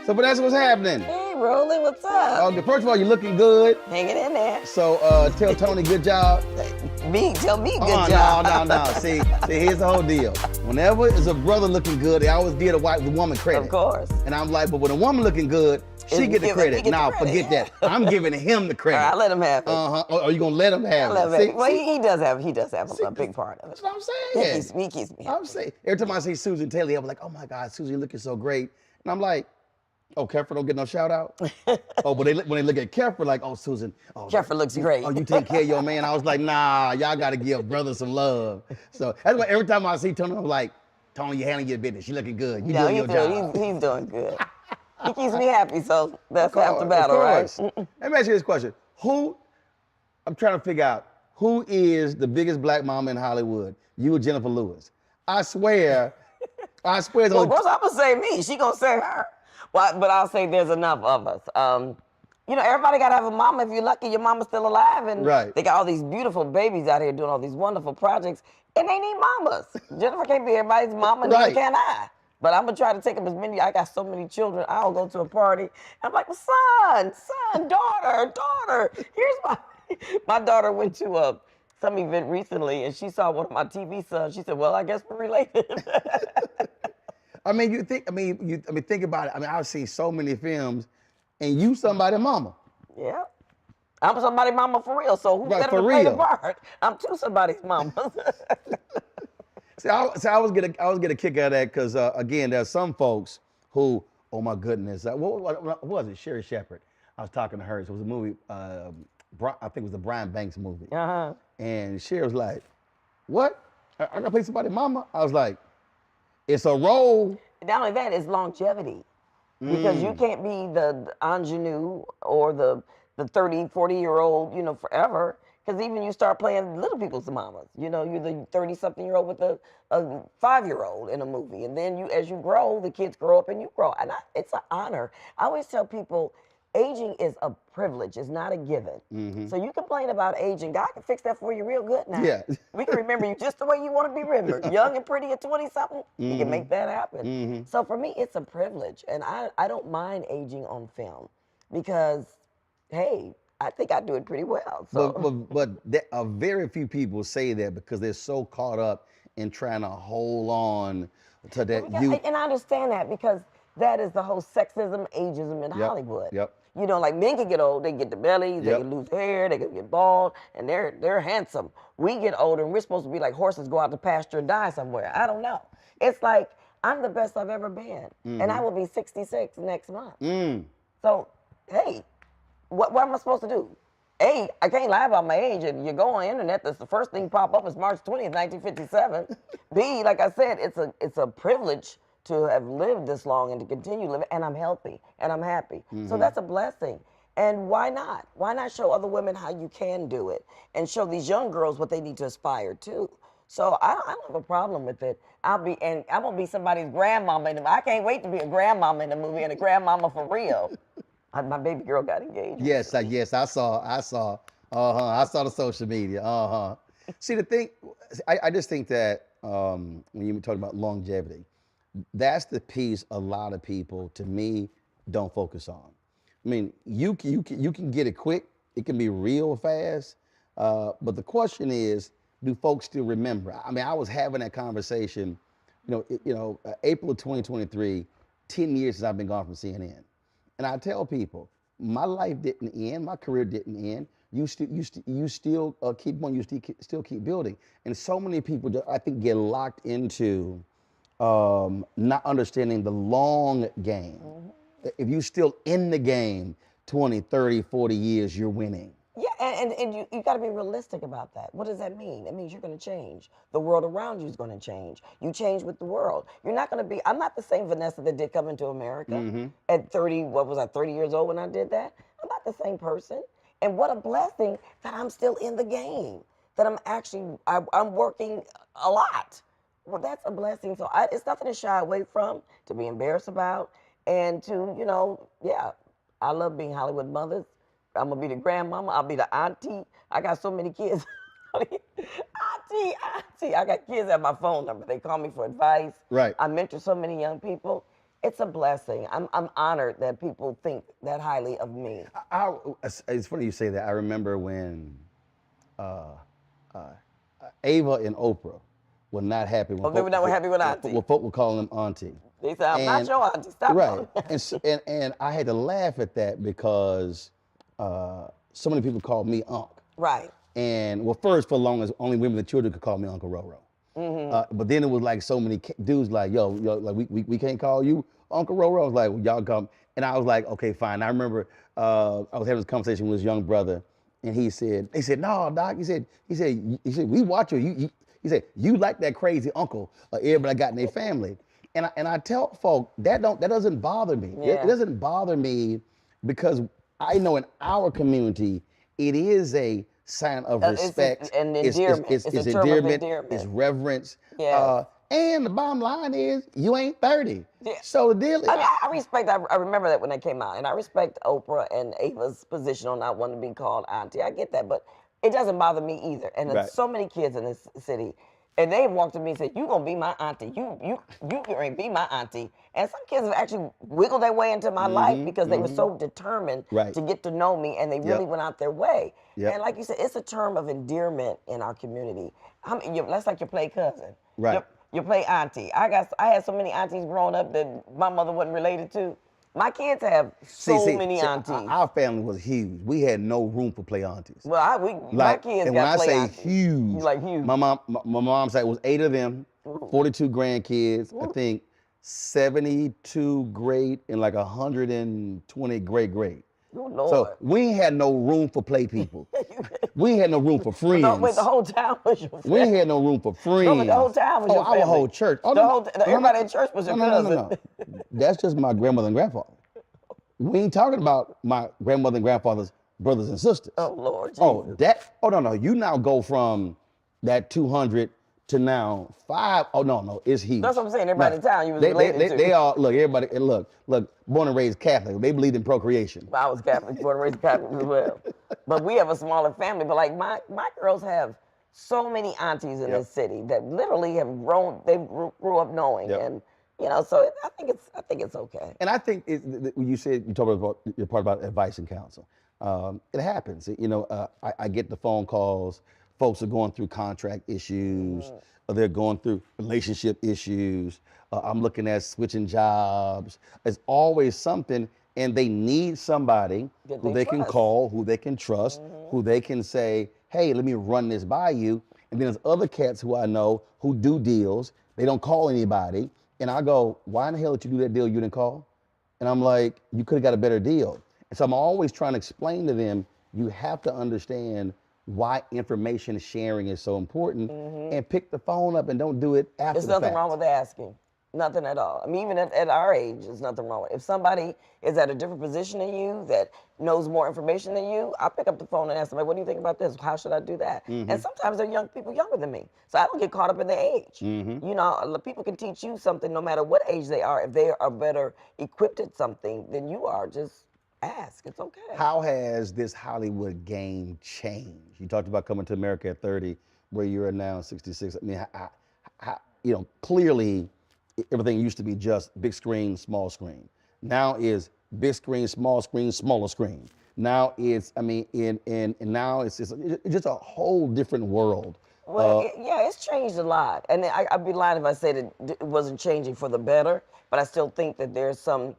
So, Vanessa, what's happening? Hey, Rollin, what's up? First of all, you're looking good. Hanging in there. So, tell Tony good job. Tell me good job. No. See, here's the whole deal. Whenever it's a brother looking good, they always give the woman credit. Of course. And I'm like, but when a woman looking good, she get the credit. Nah, forget that. I'm giving him the credit. All right, I let him have it. Are you gonna let him have it? Well, he does have a big part of it. That's what I'm saying. He keeps me happy. I'm saying. Every time I see Susan Taylor, I'm like, oh my God, Susan, you're looking so great. And I'm like, oh, Kefra don't get no shout out? Oh, but when they look at Kefra, like, oh, Susan. Oh, Kefra looks great. Oh, you take care of your man. I was like, nah, y'all got to give brother some love. So that's why every time I see Tony, I'm like, Tony, you handling your business. You looking good. You doing your job. He's doing good. He keeps me happy, so that's half the battle, right? Let me ask you this question. I'm trying to figure out, who is the biggest black mama in Hollywood? You or Jennifer Lewis? I swear. Well, of course, I'm going to say me. She going to say her. Well, but I'll say there's enough of us. Everybody got to have a mama. If you're lucky, your mama's still alive. And they got all these beautiful babies out here doing all these wonderful projects. And they need mamas. Jennifer can't be everybody's mama, neither can I. But I'm going to try to take up as many. I got so many children. I'll go to a party. I'm like, son, daughter. Here's my daughter went to some event recently, and she saw one of my TV sons. She said, well, I guess we're related. I mean, think about it. I mean, I've seen so many films, and you somebody's mama. Yeah. I'm somebody's mama for real, so who better to play the part? I'm two somebody's mamas. See, I was get a kick out of that because again, there's some folks who, oh my goodness, what was it? Sherry Shepherd. I was talking to her. It was a movie. I think it was the Brian Banks movie. And Sherry was like, "What? I gotta play somebody's mama?" I was like, "It's a role." Not only that, it's longevity. Because you can't be the ingenue or the 30, 40-year-old, forever. Because even you start playing little people's mamas. You're the 30-something-year-old with a 5-year-old in a movie. And then as you grow, the kids grow up and you grow. And it's an honor. I always tell people, aging is a privilege. It's not a given. So you complain about aging. God can fix that for you real good now. Yeah. We can remember you just the way you want to be remembered. Young and pretty at 20-something, you can make that happen. So for me, it's a privilege. And I don't mind aging on film because, hey, I think I do it pretty well. So. But very few people say that because they're so caught up in trying to hold on to that youth. And I understand that because that is the whole sexism, ageism in Hollywood. Yep. Like men can get old, they get the bellies, they can lose hair, they can get bald, and they're handsome. We get older and we're supposed to be like horses, go out to pasture and die somewhere. I don't know. It's like, I'm the best I've ever been. And I will be 66 next month. So, hey, what am I supposed to do? A, I can't lie about my age. And you go on the internet, that's the first thing pop up is March 20th, 1957. B, like I said, it's a privilege to have lived this long and to continue living, and I'm healthy and I'm happy. So that's a blessing. And why not? Why not show other women how you can do it and show these young girls what they need to aspire to? So I don't have a problem with it. I'm gonna be somebody's grandmama in the movie. I can't wait to be a grandmama in the movie and a grandmama for real. My baby girl got engaged. Yes, I saw. I saw the social media. See, the thing, I just think that when you talk about longevity, that's the piece a lot of people, to me, don't focus on. I mean, you can get it quick. It can be real fast. But the question is, do folks still remember? I mean, I was having that conversation, April of 2023, 10 years since I've been gone from CNN. And I tell people, my life didn't end, my career didn't end. You still keep on, you still keep building. And so many people, I think, get locked into not understanding the long game. If you're still in the game 20, 30, 40 years, you're winning. Yeah, and you got to be realistic about that. What does that mean? It means you're going to change. The world around you is going to change. You change with the world. You're not going to be, I'm not the same Vanessa that did come into America at 30, 30 years old when I did that? I'm not the same person. And what a blessing that I'm still in the game, that I'm working a lot. Well, that's a blessing. So it's nothing to shy away from, to be embarrassed about, and to, I love being Hollywood mothers. I'm gonna be the grandmama. I'll be the auntie. I got so many kids. auntie. I got kids at my phone number. They call me for advice. Right. I mentor so many young people. it's a blessing. I'm honored that people think that highly of me. It's funny you say that. I remember when uh, uh, Ava and Oprah were not happy when Oh, they were not happy with Auntie. folk were calling them auntie. They said, I'm not And your auntie. Stop right, calling me. and I had to laugh at that because so many people called me Unc. Right. And well, first for long as only women and children could call me Uncle Roro. But then it was like so many dudes like, yo, like we can't call you Uncle Roro. I was like, well, y'all come. And I was like, okay, fine. I remember I was having this conversation with his young brother, and they said, no, doc. He said, we watch you. He said, you like that crazy uncle everybody got in their family. And I tell folk that doesn't bother me. Yeah. It doesn't bother me because I know in our community it is a sign of respect. It's an endearment. It's a term of endearment. It's reverence. Yes. And the bottom line is you ain't 30. Yeah. So the deal is, I respect, I remember that when that came out, and I respect Oprah and Ava's position on not wanting to be called auntie. I get that, but it doesn't bother me either. And there's so many kids in this city, and they walked to me and said, you gonna be my auntie. You gonna be my auntie. And some kids have actually wiggled their way into my life because they were so determined to get to know me, and they really went out their way. And like you said, it's a term of endearment in our community. That's like your play cousin. Right. You play auntie. I had so many aunties growing up that my mother wasn't related to. My kids have so many aunties. Our family was huge. We had no room for play aunties. Well, my kids got play aunties. And when I say huge, like huge. My mom said it was 8 of them, 42 grandkids, I think 72 great and like 120 great. Oh, Lord. So we ain't had no room for play people. We ain't had no room for friends. No, wait, the whole town was your friend. We ain't had no room for friends. No, but the whole town was your family. Our whole church. Everybody in church was your cousin. No. That's just my grandmother and grandfather. We ain't talking about my grandmother and grandfather's brothers and sisters. Oh, Lord Jesus. No. You now go from that 200 to now 5. Oh, no, it's huge. That's what I'm saying. Everybody in town you was related to. They all, everybody, look, born and raised Catholic. They believed in procreation. I was Catholic, born and raised Catholic as well. But we have a smaller family. But like my girls have so many aunties in this city that literally have grown, they grew up knowing. And, so I think it's okay. And I think when you talked about your part about advice and counsel. It happens. I get the phone calls. Folks are going through contract issues, or they're going through relationship issues. I'm looking at switching jobs. There's always something, and they need somebody who they can call, who they can trust, who they can say, hey, let me run this by you. And then there's other cats who I know who do deals. They don't call anybody. And I go, why in the hell did you do that deal you didn't call? And I'm like, you could have got a better deal. And so I'm always trying to explain to them, you have to understand why information sharing is so important, and pick the phone up and don't do it after There's the nothing fact. wrong with asking. Nothing at all. I mean, even at our age, there's nothing wrong with it. If somebody is at a different position than you, that knows more information than you, I'll pick up the phone and ask them, what do you think about this? How should I do that? And sometimes they're young people younger than me. So I don't get caught up in their age. People can teach you something no matter what age they are. If they are better equipped at something than you are, just ask. It's okay. How has this Hollywood game changed? You talked about coming to America at 30, where you're now 66. I mean, clearly everything used to be just big screen, small screen. Now is big screen, smaller screen. Now it's, now it's just a whole different world. Well, it's changed a lot. And I'd be lying if I said it wasn't changing for the better, but I still think that there's some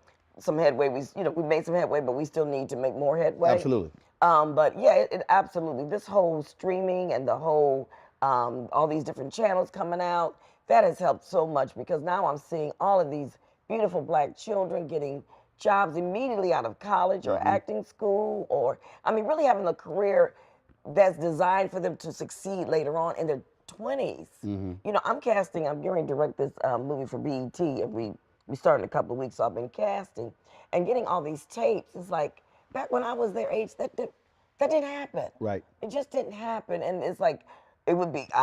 headway. We made some headway, but we still need to make more headway. Absolutely. But yeah, it absolutely. This whole streaming and the whole, all these different channels coming out, that has helped so much because now I'm seeing all of these beautiful Black children getting jobs immediately out of college or acting school, or, really having a career that's designed for them to succeed later on in their 20s. I'm getting ready to direct this movie for BET, and we start in a couple of weeks, so I've been casting and getting all these tapes. It's like, back when I was their age, that didn't happen. Right. It just didn't happen. And it's like, I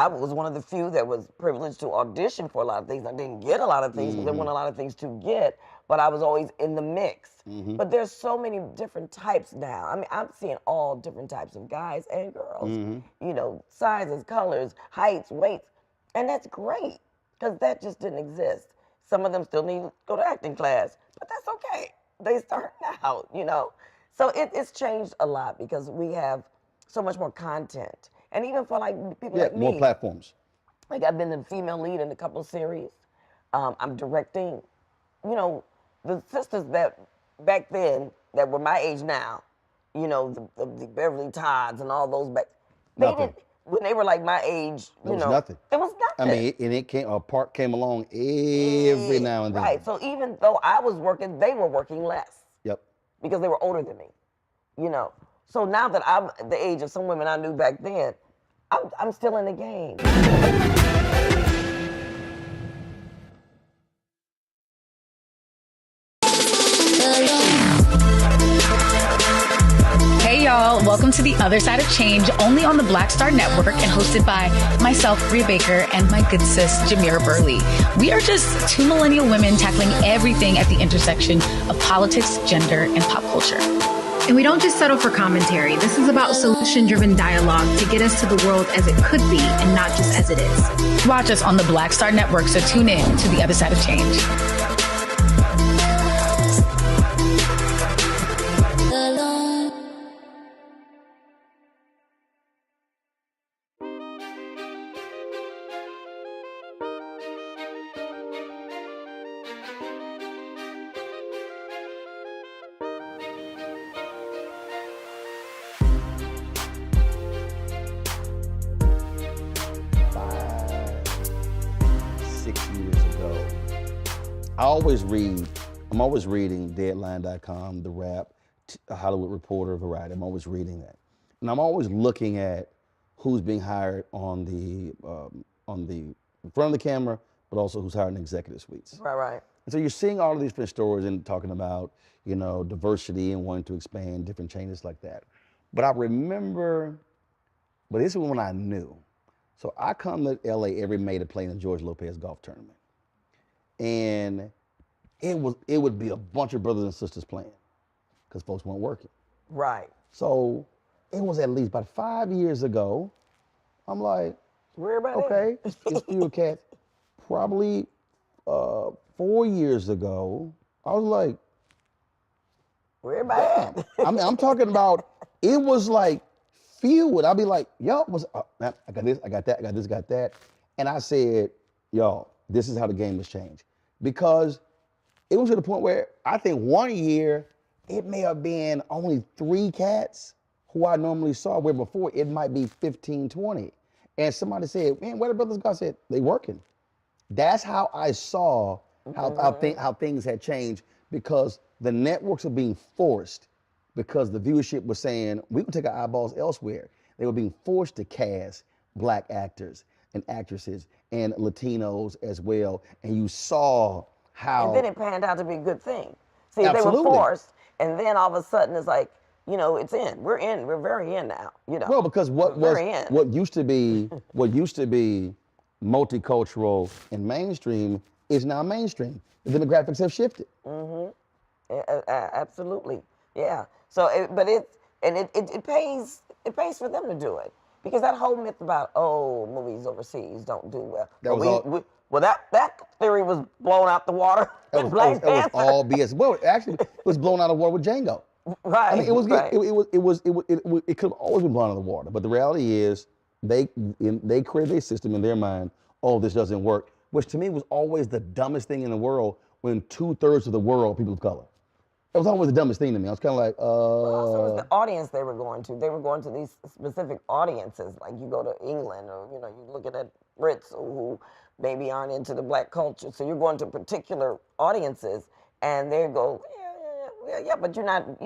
was one of the few that was privileged to audition for a lot of things. I didn't get a lot of things, but there weren't a lot of things to get, but I was always in the mix. But there's so many different types now. I'm seeing all different types of guys and girls, sizes, colors, heights, weights, and that's great because that just didn't exist. Some of them still need to go to acting class, but that's okay. They start out, So it's changed a lot because we have so much more content. And even for like people like me. More platforms. Like I've been the female lead in a couple of series. I'm directing, the sisters that back then that were my age now, the Beverly Todds and all those back, when they were like my age, There was nothing. There was nothing. I mean, and a part came along every now and then. Right. So even though I was working, they were working less. Yep. Because they were older than me, So now that I'm the age of some women I knew back then, I'm still in the game. Hey y'all, welcome to The Other Side of Change, only on the Black Star Network and hosted by myself, Bria Baker, and my good sis, Jamira Burley. We are just two millennial women tackling everything at the intersection of politics, gender, and pop culture. And we don't just settle for commentary. This is about solution-driven dialogue to get us to the world as it could be and not just as it is. Watch us on the Black Star Network, so tune in to The Other Side of Change. I'm always reading Deadline.com, The Wrap, Hollywood Reporter, Variety. I'm always reading that. And I'm always looking at who's being hired on the in front of the camera, but also who's hired in executive suites. Right. And so you're seeing all of these different stories and talking about, diversity and wanting to expand different changes like that. But I remember, this is when I knew. So I come to LA every May to play in the George Lopez golf tournament. And it would be a bunch of brothers and sisters playing because folks weren't working. Right. So it was at least about 5 years ago. I'm like, okay, it's fewer cats. Probably 4 years ago, I was like, where about I'm talking about, it was like few. I'd be like, yo, I got this, I got that, I got this, got that. And I said, yo, this is how the game has changed. Because it was to the point where I think 1 year, it may have been only 3 cats who I normally saw, where before it might be 15, 20. And somebody said, man, where the brothers go? I said, they working. That's how I saw how things had changed, because the networks are being forced, because the viewership was saying, we can take our eyeballs elsewhere. They were being forced to cast Black actors and actresses and Latinos as well. And you saw how... And then it panned out to be a good thing. See, Absolutely. They were forced, and then all of a sudden it's like, it's in. We're in. We're very in now. Well, because what used to be multicultural and mainstream is now mainstream. The demographics have shifted. Absolutely. Yeah. So, it pays for them to do it, because that whole myth about movies overseas don't do well. That theory was blown out the water. It was all BS. Well, actually, it was blown out of the water with Django. Right. I mean, right. it could have always been blown out of the water. But the reality is, they created a system in their mind. Oh, this doesn't work, which to me was always the dumbest thing in the world. When 2/3 of the world are people of color, it was always the dumbest thing to me. I was kind of like, Well, also, it was the audience they were going to. They were going to these specific audiences. Like you go to England, or you're looking at Brits who maybe aren't into the Black culture. So you're going to particular audiences, and they go, yeah, but you're not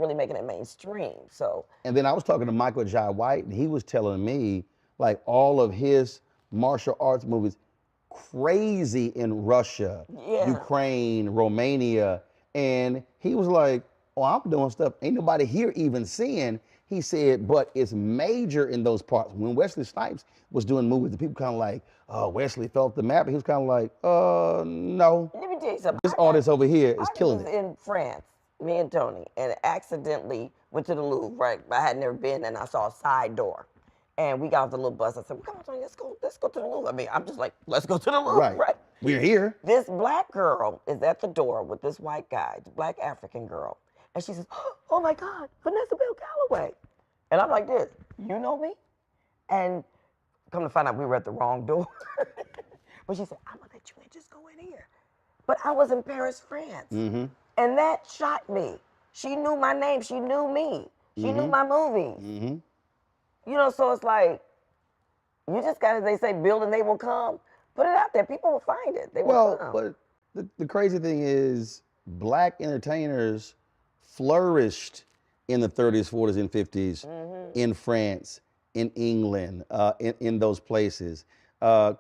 really making it mainstream. So. And then I was talking to Michael Jai White, and he was telling me, like, all of his martial arts movies, crazy in Russia, Ukraine, Romania. And he was like, oh, I'm doing stuff ain't nobody here even seeing. He said, but it's major in those parts. When Wesley Snipes was doing movies, the people kind of like, oh, Wesley felt the map. He was kind of like, no. Let me tell you something. This artist over here is killing it. I was in France, me and Tony, and accidentally went to the Louvre, right? I had never been, and I saw a side door. And we got off the little bus. I said, well, come on, Tony, let's go to the Louvre. I mean, I'm just like, let's go to the Louvre, right? We're here. This black girl is at the door with this white guy, the black African girl. And she says, oh my God, Vanessa Bell Calloway. And I'm like this, you know me? And come to find out we were at the wrong door. But she said, I'm gonna let you in, just go in here. But I was in Paris, France. And that shocked me. She knew my name, she knew me. She knew my movies. You know, so it's like, you just gotta, they say, build and they will come. Put it out there, people will find it. They will come. But the crazy thing is, black entertainers flourished in the 30s, 40s, and 50s in France, in England, in those places.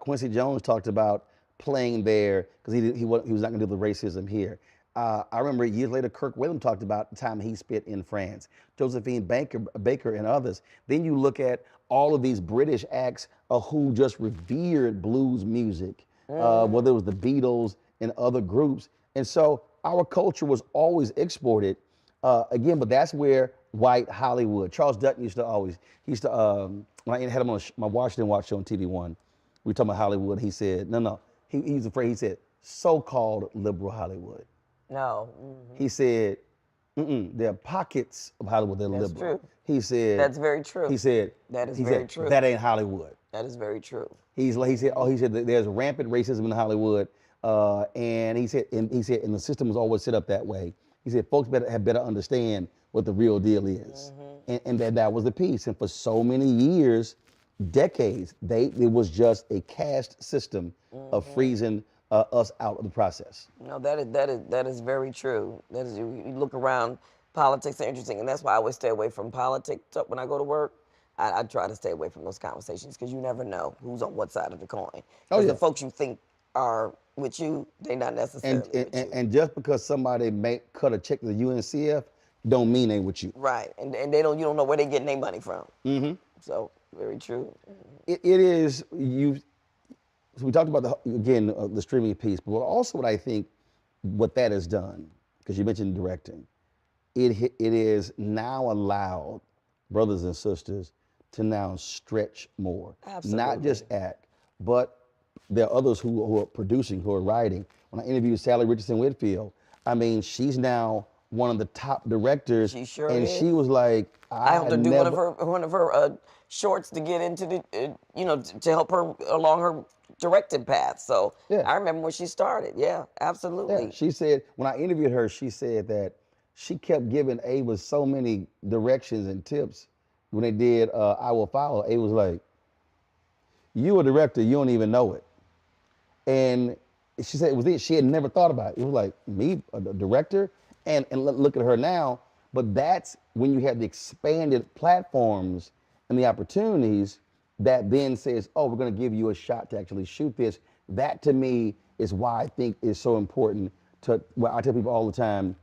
Quincy Jones talked about playing there because he was not going to do the racism here. I remember years later, Kirk Whalum talked about the time he spent in France, Josephine Baker and others. Then you look at all of these British acts who just revered blues music, whether it was the Beatles and other groups. And so our culture was always exported. Again, but that's where white Hollywood, Charles Dutton used to, when I had him on my Washington Watch show on TV1, we were talking about Hollywood. He said, he's afraid, he said, so-called liberal Hollywood. No. He said, there are pockets of Hollywood that are liberal. That's true. He said, that's very true. He said, that is very true. That ain't Hollywood. That is very true. He said that there's rampant racism in Hollywood, and he said, and the system was always set up that way. He said, folks have better understand what the real deal is, and that was the piece. And for so many years, decades, it was just a caste system of freezing us out of the process. No, that is very true. That is, you look around, politics are interesting, and that's why I always stay away from politics when I go to work. I try to stay away from those conversations because you never know who's on what side of the coin. Because the folks you think are with you, they're not necessarily with you. And just because somebody may cut a check to the UNCF, don't mean they with you. Right, and you don't know where they're getting their money from. So very true. It is So we talked about the streaming piece, but also what I think what that has done, because you mentioned directing, it is now allowed brothers and sisters to now stretch more. Absolutely. Not just act, but there are others who are producing, who are writing. When I interviewed Sally Richardson Whitfield, I mean, she's now one of the top directors. She sure and is. she was like, I helped her do one of her shorts to get into the, to help her along her directed path. So yeah. I remember when she started. Yeah, absolutely. Yeah. She said, when I interviewed her, she said that she kept giving Ava so many directions and tips. When they did I Will Follow, Ava was like, you a director, you don't even know it. And she said it was it. She had never thought about it. It was like, me, a director? And look at her now. But that's when you have the expanded platforms and the opportunities that then says, oh, we're gonna give you a shot to actually shoot this. That to me is why I think is so important well, I tell people all the time,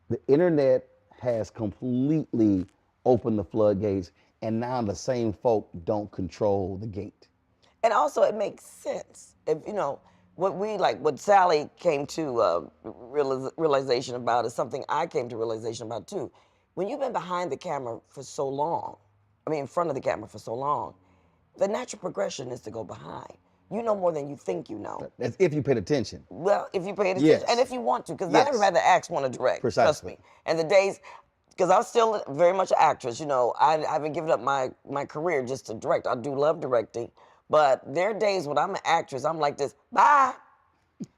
the internet has completely opened the floodgates, and now the same folk don't control the gate. And also it makes sense. If what Sally came to realization about is something I came to realization about too. When you've been behind the camera for so long, in front of the camera for so long, the natural progression is to go behind. You know more than you think you know. That's if you paid attention. Well, if you paid attention, yes. And if you want to, because not everybody that acts want to direct. Precisely. Trust me. And the days, because I'm still very much an actress, I haven't given up my career just to direct. I do love directing, but there are days when I'm an actress, I'm like this, bye.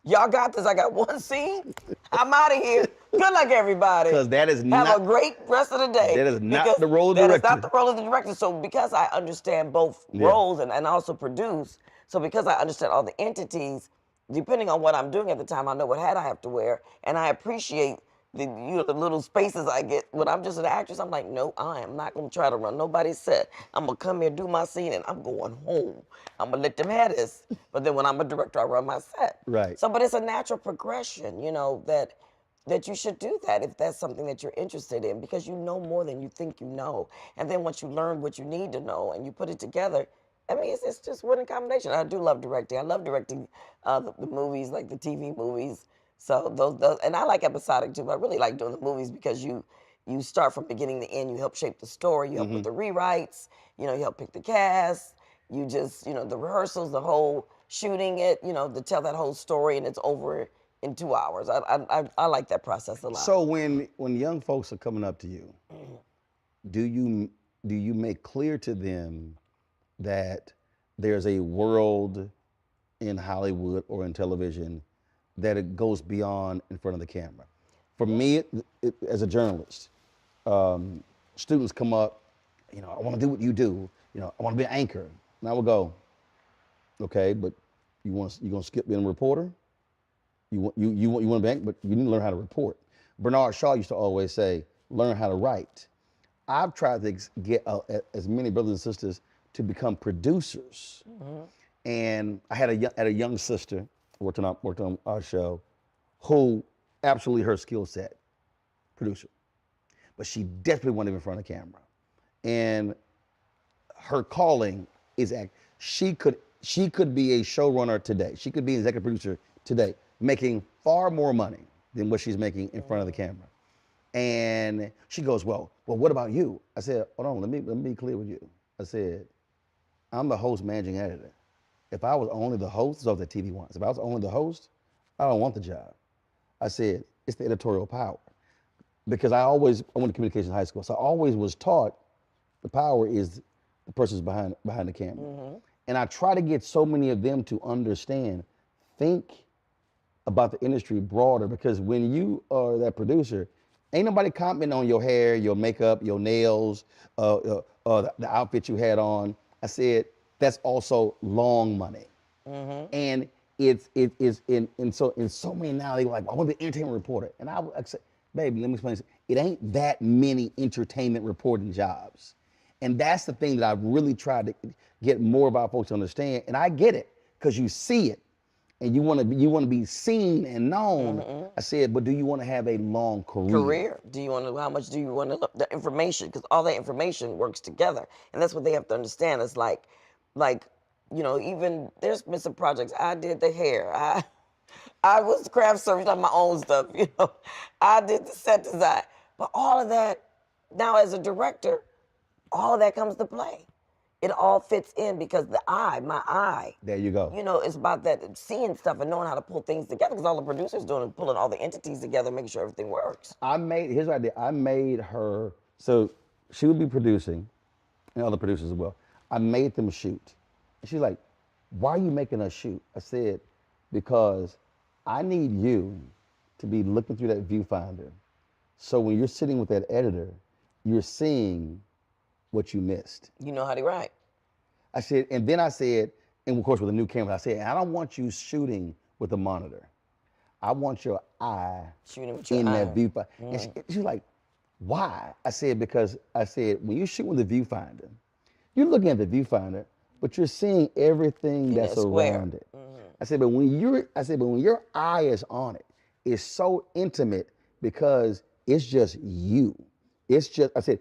Y'all got this, I got one scene, I'm out of here. Good luck, everybody. Because that is not. Have a great rest of the day. That is not the role of the director. That is not the role of the director. So because I understand both roles and also produce, so because I understand all the entities, depending on what I'm doing at the time, I know what hat I have to wear, and I appreciate the little spaces I get. When I'm just an actress, I'm like, no, I am not going to try to run nobody's set. I'm going to come here, do my scene, and I'm going home. I'm going to let them have this. But then when I'm a director, I run my set. Right. So, but it's a natural progression, that you should do that if that's something that you're interested in, because you know more than you think you know. And then once you learn what you need to know and you put it together, it's just winning combination. I do love directing. I love directing the movies, like the TV movies. So those, and I like episodic too, but I really like doing the movies because you start from beginning to end. You help shape the story. You help with the rewrites. You help pick the cast. You just, the rehearsals, the whole shooting it, you know, to tell that whole story, and it's over in 2 hours. I like that process a lot. So when young folks are coming up to you, do you make clear to them that there's a world in Hollywood or in television that it goes beyond in front of the camera? For me, as a journalist, students come up, you know, I want to do what you do. You know, I want to be an anchor. And I will go, okay, but you gonna skip being a reporter? You want to be anchor, but you need to learn how to report. Bernard Shaw used to always say, learn how to write. I've tried to get as many brothers and sisters to become producers. And I had a young sister worked on our show, who absolutely her skill set, producer, but she desperately wanted to be in front of the camera. And her calling is she could be a showrunner today. She could be an executive producer today, making far more money than what she's making in front of the camera. And she goes, well, what about you? I said, hold on, let me be clear with you. I said, I'm the host, managing editor. If I was only the host, this is what the TV wants. If I was only the host, I don't want the job. I said, it's the editorial power. Because I went to communication high school, so I always was taught the power is the person's behind the camera. And I try to get so many of them to understand, think about the industry broader, because when you are that producer, ain't nobody commenting on your hair, your makeup, your nails, the outfit you had on. I said, that's also long money. And it's in so many now, they like, I want to be an entertainment reporter. And I said, baby, let me explain this. It ain't that many entertainment reporting jobs. And that's the thing that I've really tried to get more of our folks to understand. And I get it, because you see it and you want to be seen and known. I said, but do you want to have a long career? Do you want to, how much do you want to look? The information, because all that information works together. And that's what they have to understand. It's like, you know, even there's been some projects. I did the hair. I was craft service on my own stuff, you know. I did the set design. But all of that, now as a director, all of that comes to play. It all fits in because my eye. There you go. You know, it's about that seeing stuff and knowing how to pull things together, because all the producers doing is pulling all the entities together, making sure everything works. Here's what I did. I made her, so she would be producing, and other producers as well. I made them shoot. And she's like, why are you making us shoot? I said, because I need you to be looking through that viewfinder. So when you're sitting with that editor, you're seeing what you missed. You know how to write. I said, and then I said, and of course with a new camera, I said, I don't want you shooting with a monitor. I want your eye shooting with your eye. That viewfinder. And she's like, why? I said, because I said, when you shoot with the viewfinder, you're looking at the viewfinder, but you're seeing everything that's around it. I said, but when your eye is on it, it's so intimate because it's just you. It's just, I said,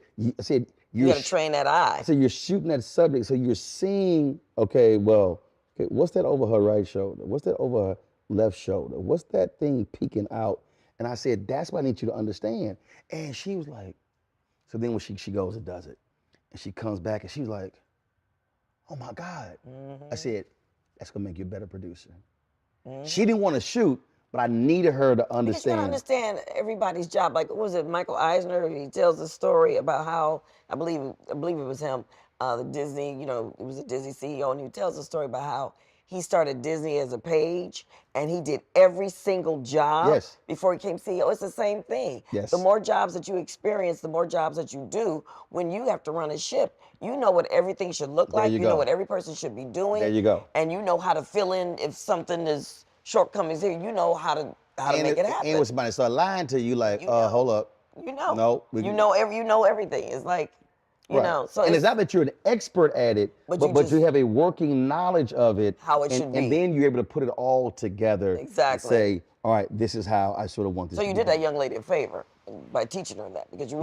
you got to train that eye. So you're shooting that subject, so you're seeing, okay, what's that over her right shoulder? What's that over her left shoulder? What's that thing peeking out? And I said, that's what I need you to understand. And she was like, so then when she goes and does it, and she comes back and she's like, oh my God. I said, that's gonna make you a better producer. She didn't want to shoot, but I needed her to understand. Because you gotta understand everybody's job. Like, what was it, Michael Eisner? He tells a story about how, I believe it was him, the Disney, you know, it was a Disney CEO, and he tells a story about how he started Disney as a page, and he did every single job before he became CEO. It's the same thing. The more jobs that you experience, the more jobs that you do. When you have to run a ship, you know what everything should look like. You know what every person should be doing. There you go. And you know how to fill in if something is shortcomings here. You know how to make it happen. And when somebody start lying to you, like, hold up. You know. No. You know everything. It's like, you know. So and it's not that you're an expert at it, but you have a working knowledge of it. How it should be. And then you're able to put it all together. Exactly. And say, all right, this is how I sort of want this to be. So you did that young lady a favor by teaching her that, because you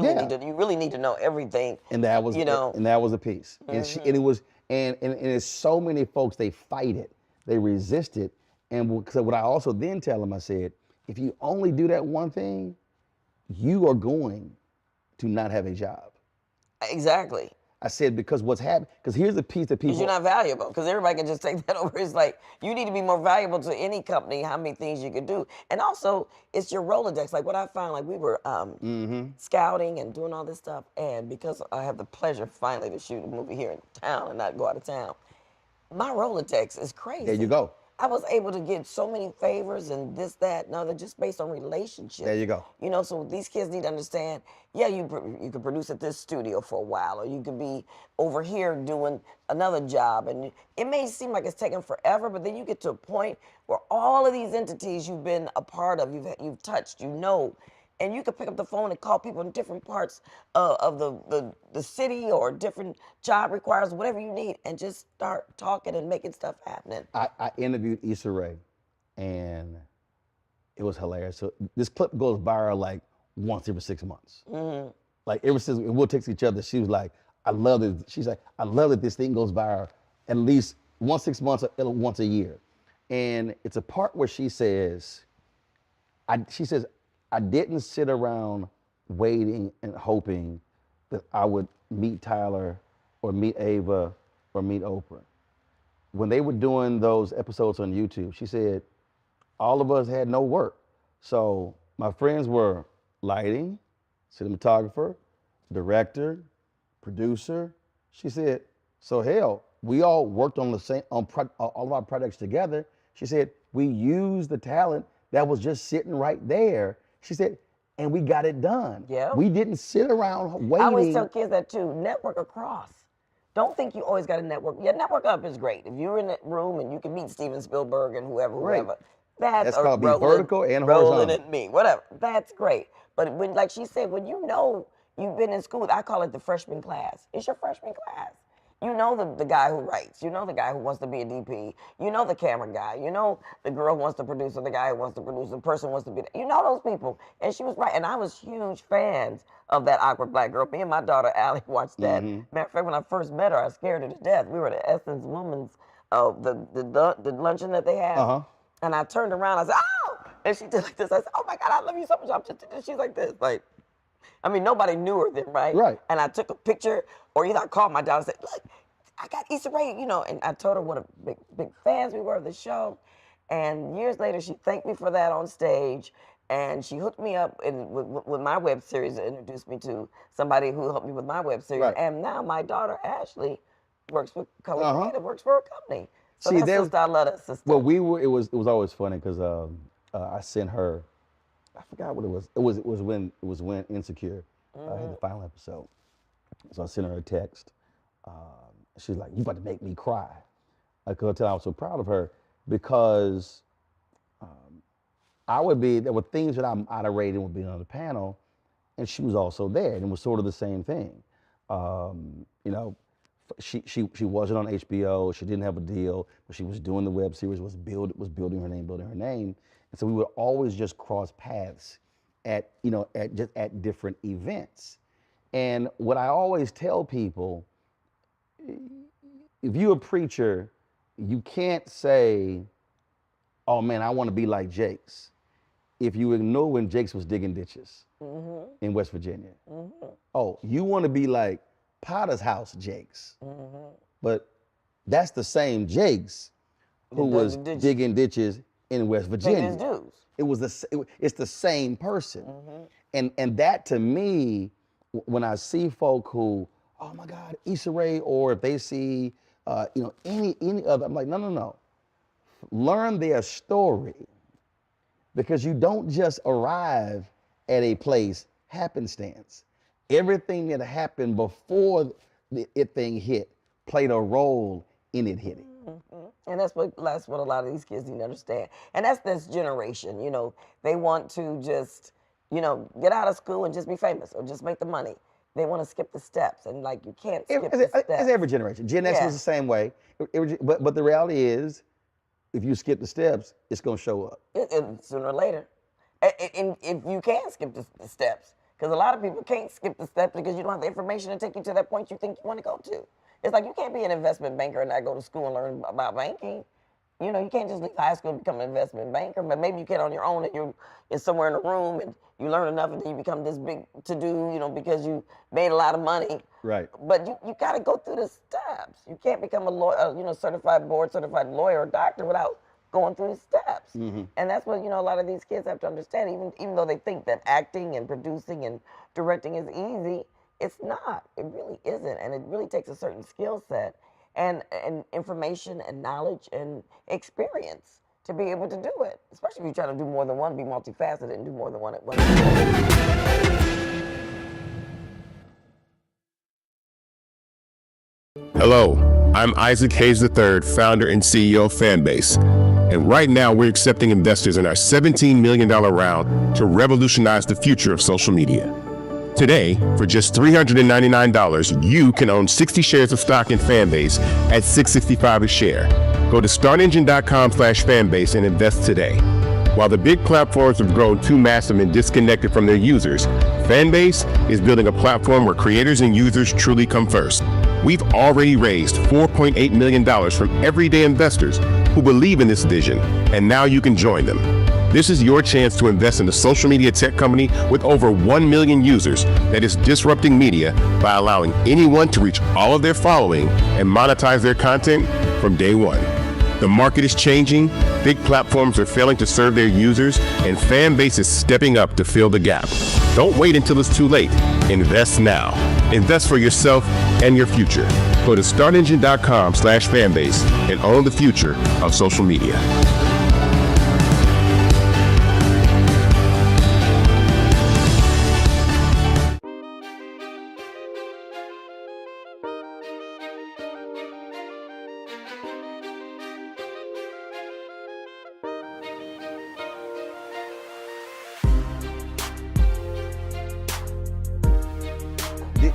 really need to know everything. And that was, you know, and that was a piece. And it was, and it's so many folks, they fight it, they resist it. And so what I also then tell them, I said, if you only do that one thing, you are going to not have a job. Exactly. I said, because what's happening, because here's the piece that people. Because you're not valuable. Because everybody can just take that over. It's like, you need to be more valuable to any company, how many things you could do. And also, it's your Rolodex. Like what I found, like we were scouting and doing all this stuff. And because I have the pleasure finally to shoot a movie here in town and not go out of town, my Rolodex is crazy. There you go. I was able to get so many favors and this, that, and other, just based on relationships. There you go. You know, so these kids need to understand, yeah, you could produce at this studio for a while, or you could be over here doing another job. And it may seem like it's taking forever, but then you get to a point where all of these entities you've been a part of, you've touched, you know, and you can pick up the phone and call people in different parts of the city or different job requires, whatever you need, and just start talking and making stuff happening. I interviewed Issa Rae, and it was hilarious. So this clip goes viral like once every 6 months. Like ever since we'll text each other, she was like, I love it. She's like, I love that this thing goes viral at least once 6 months or once a year. And it's a part where she says, I didn't sit around waiting and hoping that I would meet Tyler or meet Ava or meet Oprah. When they were doing those episodes on YouTube, she said, all of us had no work. So my friends were lighting, cinematographer, director, producer. She said, so hell, we all worked on the same, all of our projects together. She said, we used the talent that was just sitting right there. She said, and we got it done. Yeah. We didn't sit around waiting. I always tell kids that too. Network across. Don't think you always got to network. Yeah, network up is great. If you're in that room and you can meet Steven Spielberg and whoever, that's called be Rollin, vertical and horizontal. Rollin and me, whatever. That's great. But when, like she said, when you know you've been in school, I call it the freshman class. It's your freshman class. You know the guy who writes. You know the guy who wants to be a DP. You know the camera guy. You know the girl who wants to produce, or the guy who wants to produce, the person who wants to be. You know those people. And she was right. And I was huge fans of that awkward black girl. Me and my daughter Allie watched that. Matter of fact, when I first met her, I scared her to death. We were at the Essence Women's, the luncheon that they had. And I turned around. I said, "Oh!" And she did like this. I said, "Oh my God, I love you so much." I'm just, she's like this, like. I mean, nobody knew her then, right? Right. And I took a picture, or either I called my daughter and said, look, I got Issa Rae, you know, and I told her what a big fans we were of the show. And years later, she thanked me for that on stage, and she hooked me up with my web series and introduced me to somebody who helped me with my web series. Right. And now my daughter, Ashley, works with Color Creative, works for a company. So that's sister, I love that sister. Well, it was always funny because I sent her, I forgot what it was. It was when Insecure had the final episode. So I sent her a text. She's like, "You about to make me cry." I could tell I was so proud of her because there were things that I'm iterating with being on the panel, and she was also there, and it was sort of the same thing. You know, she wasn't on HBO. She didn't have a deal, but she was doing the web series. Was building her name. And so we would always just cross paths at different events. And what I always tell people, if you're a preacher, you can't say, "Oh man, I want to be like Jakes," if you ignore when Jakes was digging ditches in West Virginia. Oh, you want to be like Potter's House Jakes, but that's the same Jakes who was digging ditches in West Virginia. It's the same person. And that to me, when I see folk who, oh my God, Issa Rae, or if they see any other, I'm like, no. Learn their story, because you don't just arrive at a place happenstance. Everything that happened before the thing hit played a role in it hitting. And that's what a lot of these kids need to understand. And that's this generation, you know, they want to just, you know, get out of school and just be famous or just make the money. They want to skip the steps, and like you can't skip the steps. It's every generation. Gen X was the same way. But the reality is, if you skip the steps, it's going to show up. Sooner or later. And if you can skip the steps, because a lot of people can't skip the steps because you don't have the information to take you to that point you think you want to go to. It's like you can't be an investment banker and not go to school and learn about banking. You know, you can't just leave high school and become an investment banker, but maybe you can on your own and you're somewhere in a room and you learn enough and then you become this big to-do, you know, because you made a lot of money. Right. But you got to go through the steps. You can't become a lawyer, you know, certified lawyer or doctor without going through the steps. And that's what, you know, a lot of these kids have to understand. Even though they think that acting and producing and directing is easy, it's not. It really isn't. And it really takes a certain skill set and information and knowledge and experience to be able to do it. Especially if you try to do more than one, be multifaceted and do more than one at once. Hello, I'm Isaac Hayes III, founder and CEO of Fanbase. And right now we're accepting investors in our $17 million round to revolutionize the future of social media. Today, for just $399, you can own 60 shares of stock in Fanbase at $665 a share. Go to startengine.com/fanbase and invest today. While the big platforms have grown too massive and disconnected from their users, Fanbase is building a platform where creators and users truly come first. We've already raised $4.8 million from everyday investors who believe in this vision, and now you can join them. This is your chance to invest in a social media tech company with over 1 million users that is disrupting media by allowing anyone to reach all of their following and monetize their content from day one. The market is changing, big platforms are failing to serve their users, and Fanbase is stepping up to fill the gap. Don't wait until it's too late. Invest now. Invest for yourself and your future. Go to startengine.com/fanbase and own the future of social media.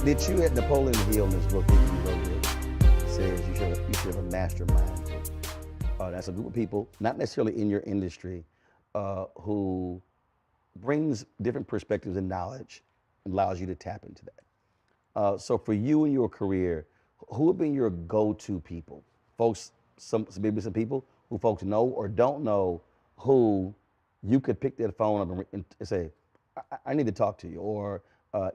Did you at Napoleon Hill in this book that you wrote it says you should have a mastermind group? That's a group of people, not necessarily in your industry, who brings different perspectives and knowledge and allows you to tap into that. So for you and your career, who have been your go-to people? Folks, maybe some people who folks know or don't know who you could pick their phone up and say, I need to talk to you, or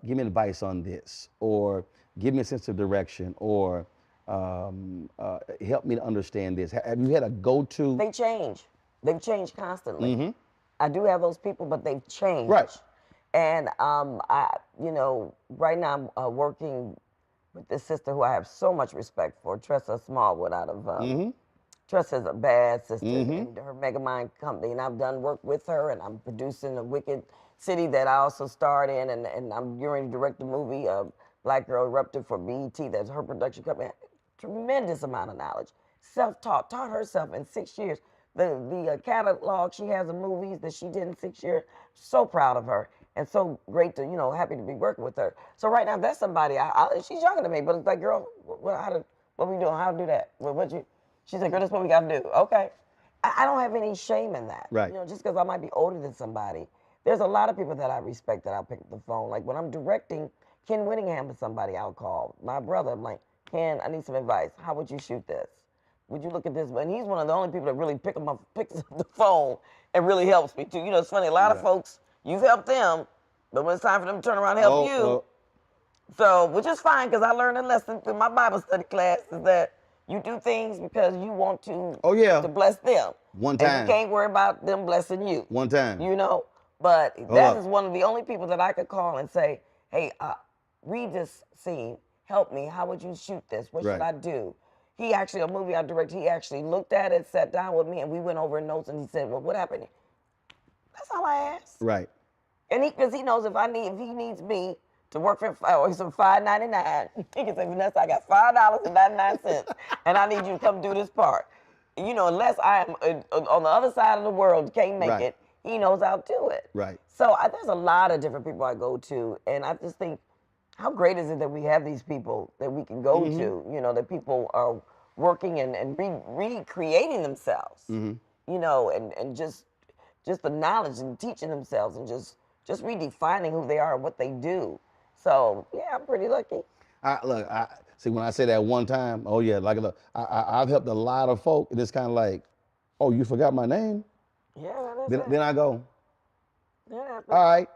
give me advice on this, or give me a sense of direction, or help me to understand this. Have you had a go-to? They change. They've changed constantly. I do have those people, but they've changed. Right. And you know, right now I'm working with this sister who I have so much respect for, Tressa Smallwood out of, Tressa's a bad sister in her Megamind company, and I've done work with her, and I'm producing a Wicked City that I also starred in, and I'm going to direct the movie, Black Girl Erupted for BET, that's her production company. Tremendous amount of knowledge. Self-taught, taught herself in 6 years. The catalog she has of movies that she did in 6 years, so proud of her. And so great to, you know, happy to be working with her. So right now, that's somebody, she's younger than me, but it's like, girl, what we doing? How to do that? She's like, girl, that's what we got to do. Okay. I don't have any shame in that. Right. You know, just because I might be older than somebody. There's a lot of people that I respect that I'll pick up the phone. Like when I'm directing, Ken Whittingham is somebody I'll call. My brother, I'm like, Ken, I need some advice. How would you shoot this? Would you look at this? And he's one of the only people that really picks up the phone and really helps me too. You know, it's funny, a lot of folks, you've helped them, but when it's time for them to turn around and help you, so, which is fine, because I learned a lesson through my Bible study class is that you do things because you want to, to bless them. One time. And you can't worry about them blessing you. One time. You know? But that is one of the only people that I could call and say, hey, read this scene, help me, how would you shoot this? What should I do? He actually, a movie I directed, he actually looked at it, sat down with me, and we went over notes, and he said, well, what happened? That's all I asked. Right. And because he knows if he needs me to work for $5.99, he can say, Vanessa, I got $5.99, and I need you to come do this part. You know, unless I am on the other side of the world, can't make it, he knows I'll do it. Right. So there's a lot of different people I go to, and I just think, how great is it that we have these people that we can go to, you know, that people are working and recreating themselves, you know, and just the knowledge and teaching themselves and just redefining who they are and what they do. So, yeah, I'm pretty lucky. See, when I say that one time, I've helped a lot of folk, and it's kind of like, oh, you forgot my name? Yeah, that's Then, it. then I go, That happens. all right.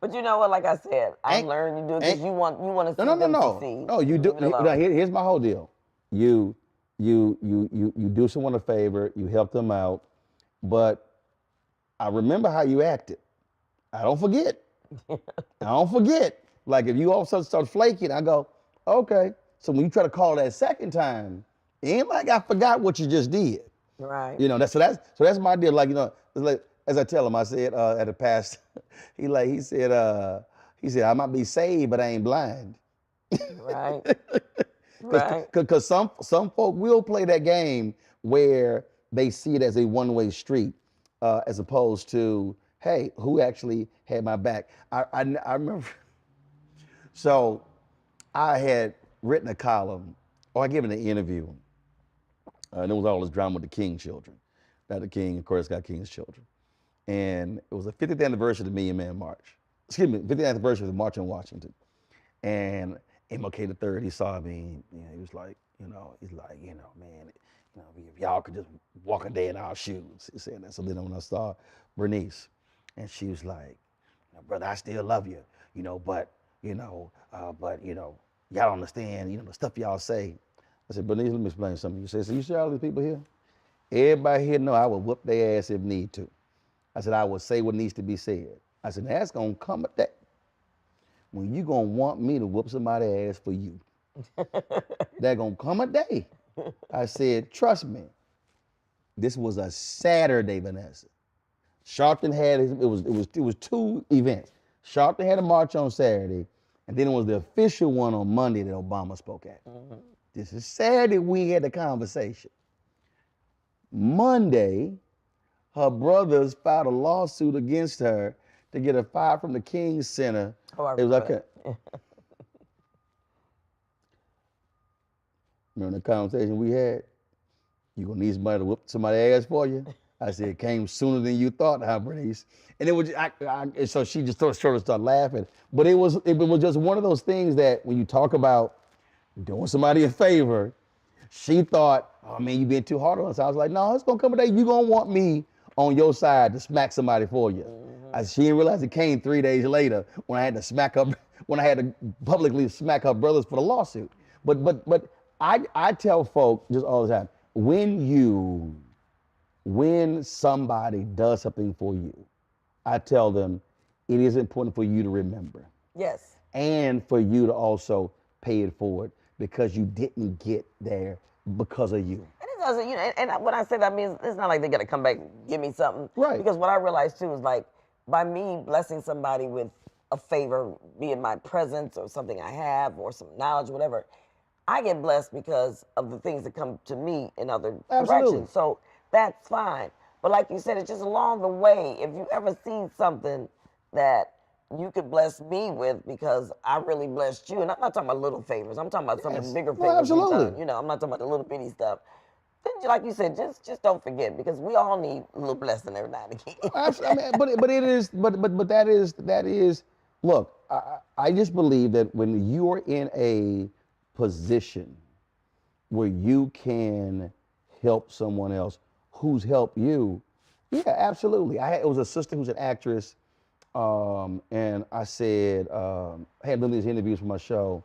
But you know what? Like I said, I've Ain't- learned you do it ain't- because you want to see No. them succeed. No, you do. Leave it alone. Here's my whole deal. You do someone a favor, you help them out, but I remember how you acted. I don't forget. I don't forget. Like if you all of a sudden start flaking, I go, okay. So when you try to call that second time, it ain't like I forgot what you just did. Right. You know, that's my deal. Like, you know, it's like as I tell him, I said at a past, he said, I might be saved, but I ain't blind. Right. Right. Because some folk will play that game where they see it as a one-way street, as opposed to, hey, who actually had my back? I remember. So I had written a column, or I given an interview, and there was all this drama with the King children. Not the King, of course, got King's children. And it was the 50th anniversary of the Million Man March. Excuse me, 50th anniversary of the March on Washington. And MLK III, he saw me, you know, he was like, man, if y'all could just walk a day in our shoes. He said that. So then when I saw Bernice, and she was like, brother, I still love you, but y'all don't understand, the stuff y'all say. I said, Bernice, let me explain something. You said, so you see all these people here? Everybody here know I will whoop their ass if need to. I said, I will say what needs to be said. I said, that's gonna come a day when you gonna want me to whoop somebody's ass for you. There's gonna come a day. I said, trust me. This was a Saturday, Vanessa. Sharpton had it was two events. Sharpton had a march on Saturday, and then it was the official one on Monday that Obama spoke at. Mm-hmm. This is Saturday we had the conversation. Monday, her brothers filed a lawsuit against her to get her fired from the King Center. Oh, I it was like remember remember the conversation we had? You gonna need somebody to whoop somebody's ass for you? I said, it came sooner than you thought, huh, Bernice? And it was, so she just sort of started laughing. But it was just one of those things that when you talk about doing somebody a favor, she thought, oh man, you being too hard on us. I was like, no, it's gonna come a day you gonna want me on your side to smack somebody for you. Mm-hmm. She didn't realize it came 3 days later when I had to publicly smack her brothers for the lawsuit. But I tell folk just all the time, when somebody does something for you, I tell them it is important for you to remember. Yes. And for you to also pay it forward because you didn't get there because of you. And it doesn't, and when I say that, I mean, it's not like they're gonna come back and give me something. Right. Because what I realized too is like, by me blessing somebody with a favor, be it my presence or something I have or some knowledge, whatever, I get blessed because of the things that come to me in other directions. So that's fine. But like you said, it's just along the way. If you ever see something that you could bless me with because I really blessed you, and I'm not talking about little favors. I'm talking about some of the bigger favors. Absolutely. I'm not talking about the little bitty stuff. Then, like you said, just don't forget because we all need a little blessing every now and again. Absolutely. I mean, but that is. Look, I just believe that when you are in a position where you can help someone else who's helped you, yeah, absolutely. It was a sister who's an actress, and I said, I had done these interviews for my show,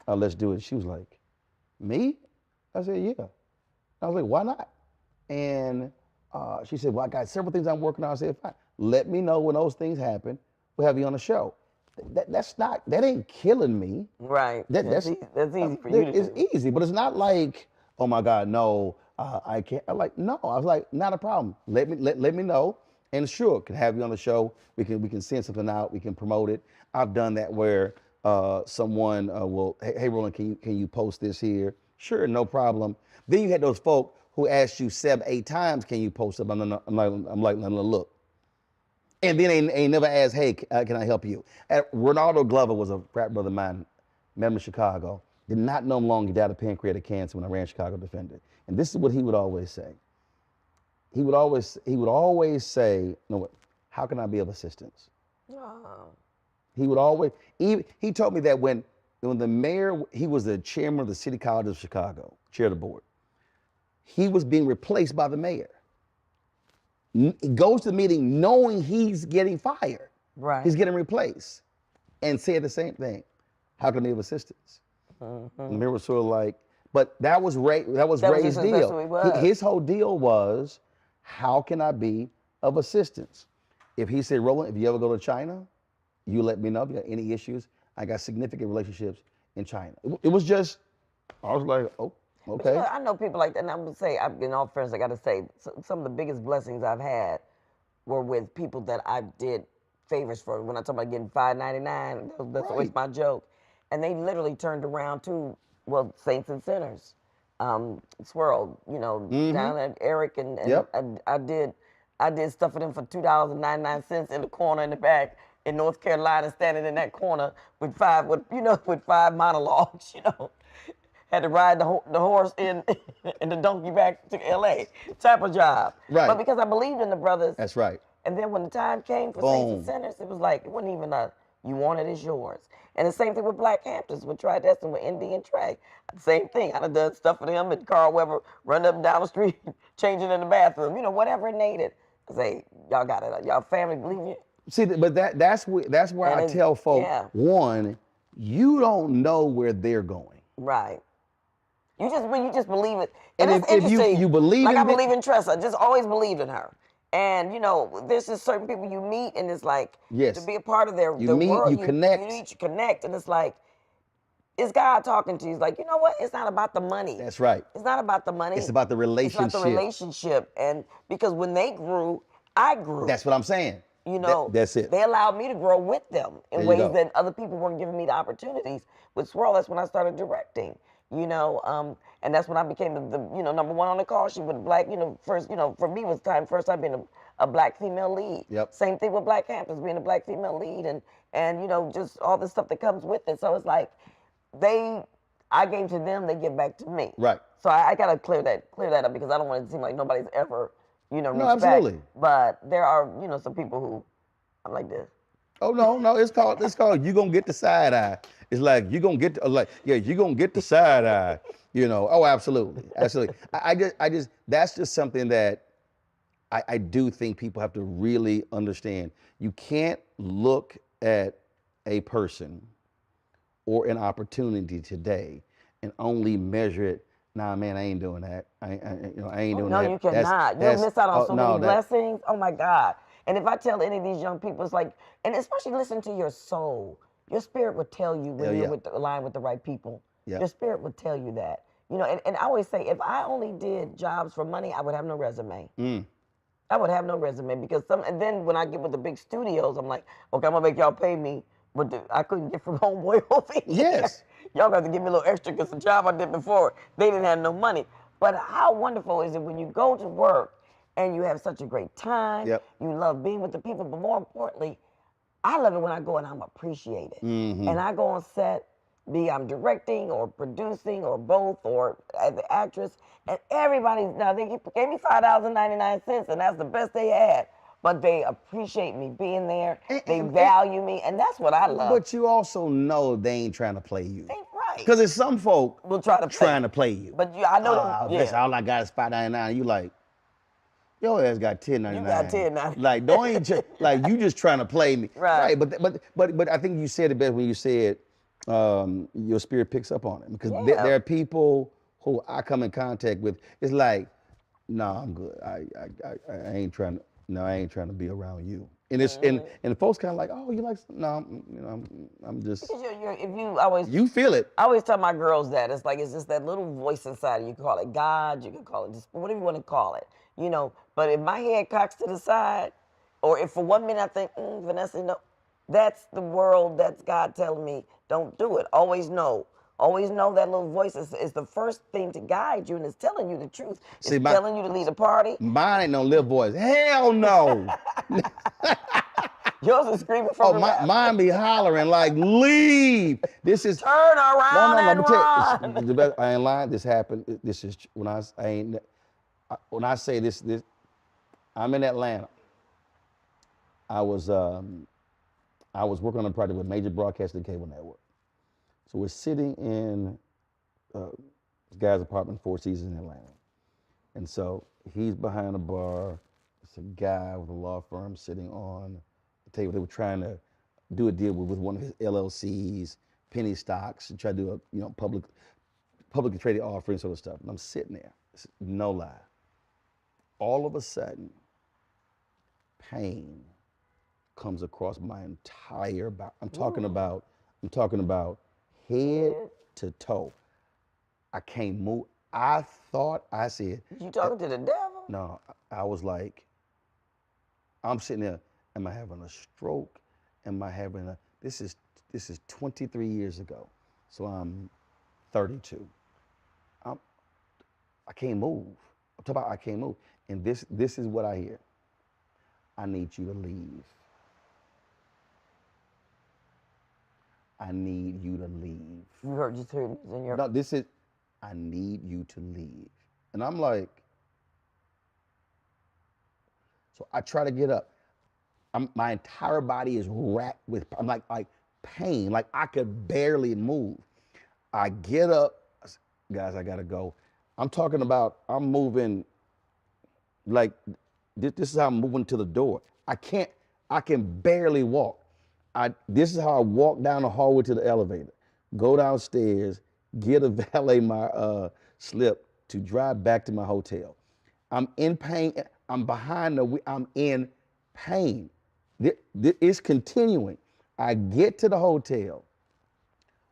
let's do it. She was like, me? I said, yeah. I was like, why not? And she said, well, I got several things I'm working on. I said, fine. Let me know when those things happen. We'll have you on the show. That ain't killing me. Right. That's easy for you to do. It's easy, but it's not like, oh my God, no, I can't. I'm like, no. I was like, not a problem. Let me know, and sure, can have you on the show. We can send something out. We can promote it. I've done that where someone will, hey Roland, can you post this here? Sure, no problem. Then you had those folk who asked you 7-8 times, can you post it? I'm like, look. And then ain't never asked, hey, can I help you? Ronaldo Glover was a frat brother of mine, met him in Chicago. Did not know him long, he died of pancreatic cancer when I ran Chicago Defender. And this is what he would always say. He would always say, no, how can I be of assistance? Oh. He would always, he told me that when the mayor, he was the chairman of the City College of Chicago, chair of the board. He was being replaced by the mayor. goes to the meeting knowing he's getting fired. Right. He's getting replaced. And said the same thing. How can I be of assistance? And they were sort of like, but that was Ray's just deal. that's what he was. His whole deal was, how can I be of assistance? If he said, Roland, if you ever go to China, you let me know if you got any issues. I got significant relationships in China. It was just, I was like, oh, okay. But, I know people like that, and I'm gonna say, in all fairness, I gotta say, some of the biggest blessings I've had were with people that I did favors for. When I talk about getting $5.99, that's always my joke. And they literally turned around to, well, saints and sinners. Swirl, down at Eric, and Yep. I did stuff for them for $2.99 in the corner in the back in North Carolina, standing in that corner with five monologues, Had to ride the horse in the donkey back to LA type of job. Right. But because I believed in the brothers. That's right. And then when the time came for saints and sinners, it was like, it wasn't even you want it, it's yours. And the same thing with Black Hamptons, with Tridestin, with Indy and Trey. Same thing. I done stuff for them, and Carl Weber run up and down the street, changing in the bathroom, whatever it needed. I say, y'all got it. Y'all family believe you. See, but that's where I tell folks, one, you don't know where they're going. Right. You just believe it. And it's if interesting. you believe like in I believe in Tressa. I just always believed in her. And there's just certain people you meet, and it's like to be a part of their world. You connect. You meet, you connect, and it's like, it's God talking to you. He's like, you know what? It's not about the money. That's right. It's not about the money. It's about the relationship. It's about the relationship. And because when they grew, I grew. That's what I'm saying. That's it. They allowed me to grow with them in ways that other people weren't giving me the opportunities. With Swirl, that's when I started directing. And that's when I became the number one on the call sheet with Black, first, for me was first time being a Black female lead. Yep. Same thing with Black Hamptons, being a Black female lead, and just all the stuff that comes with it. So it's like I gave to them, they give back to me. Right. So I gotta clear that up, because I don't want it to seem like nobody's ever, reached absolutely. back. But there are, some people who I'm like this. Oh no, it's called you gonna get the side eye. It's like you gonna get you gonna get the side eye. Oh, absolutely. I just that's just something that I do think people have to really understand. You can't look at a person or an opportunity today and only measure it. Nah, man, I ain't doing that. I ain't doing that. No, you cannot. You'll miss out on so many blessings. Oh my God. And if I tell any of these young people, it's like, and especially listen to your soul. Your spirit would tell you when you're aligned with the right people. Yeah. Your spirit would tell you that. And I always say, if I only did jobs for money, I would have no resume. I would have no resume, because and then when I get with the big studios, I'm like, okay, I'm gonna make y'all pay me what I couldn't get from Homeboy over here. Yes. Y'all got to give me a little extra, because the job I did before, they didn't have no money. But how wonderful is it when you go to work and you have such a great time, you love being with the people, but more importantly, I love it when I go and I'm appreciated. And I go on set, I'm directing or producing or both, or as the actress, and now they gave me $5.99, and that's the best they had. But they appreciate me being there. They value me, and that's what I love. But you also know they ain't trying to play you. Ain't right. Because there's some folk will try to trying to play you. But I know them. Listen, all I got is $5.99. You like, your ass got $10.99. You got $10.99. Like, like you just trying to play me. Right. But I think you said it best when you said your spirit picks up on it, because there are people who I come in contact with. It's like, no, I'm good. I ain't trying to. No, I ain't trying to be around you. And it's and folks kind of like, oh, you like? No, I'm just. Because you feel it. I always tell my girls that it's just that little voice inside you. You can call it God, you can call it just whatever you want to call it, But if my head cocks to the side, or if for 1 minute I think, Vanessa, no, that's the world. That's God telling me, don't do it. Always know that little voice is the first thing to guide you, and it's telling you the truth. It's telling you to lead a party. Mine ain't no little voice. Hell no. Yours is screaming from mine be hollering like, leave. This is turn around and run. I ain't lying. This happened. This is when I say this. I'm in Atlanta. I was working on a project with major broadcasting cable network. So we're sitting in this guy's apartment, Four Seasons in Atlanta. And so he's behind a bar, It's a guy with a law firm sitting on the table. They were trying to do a deal with one of his LLCs, penny stocks, and try to do a publicly traded offering sort of stuff. And I'm sitting there, no lie. All of a sudden, pain comes across my entire body. I'm talking about head to toe. I can't move. I said, You talking to the devil? no, I was like, I'm sitting there, am I having a stroke? Am I having this is 23 years ago. So I'm 32. I can't move. I'm talking about I can't move. And this is what I hear. I need you to leave. I need you to leave. You just heard this in your... No, this is, I need you to leave. And I'm like, so I try to get up. My entire body is racked with, I'm like pain, like I could barely move. I get up, guys, I gotta go. I'm talking about, I'm moving, like, this is how I'm moving to the door. I can barely walk. This is how I walk down the hallway to the elevator, go downstairs, get a valet my slip to drive back to my hotel. I'm in pain. I'm behind the wheel. I'm in pain. It's continuing. I get to the hotel,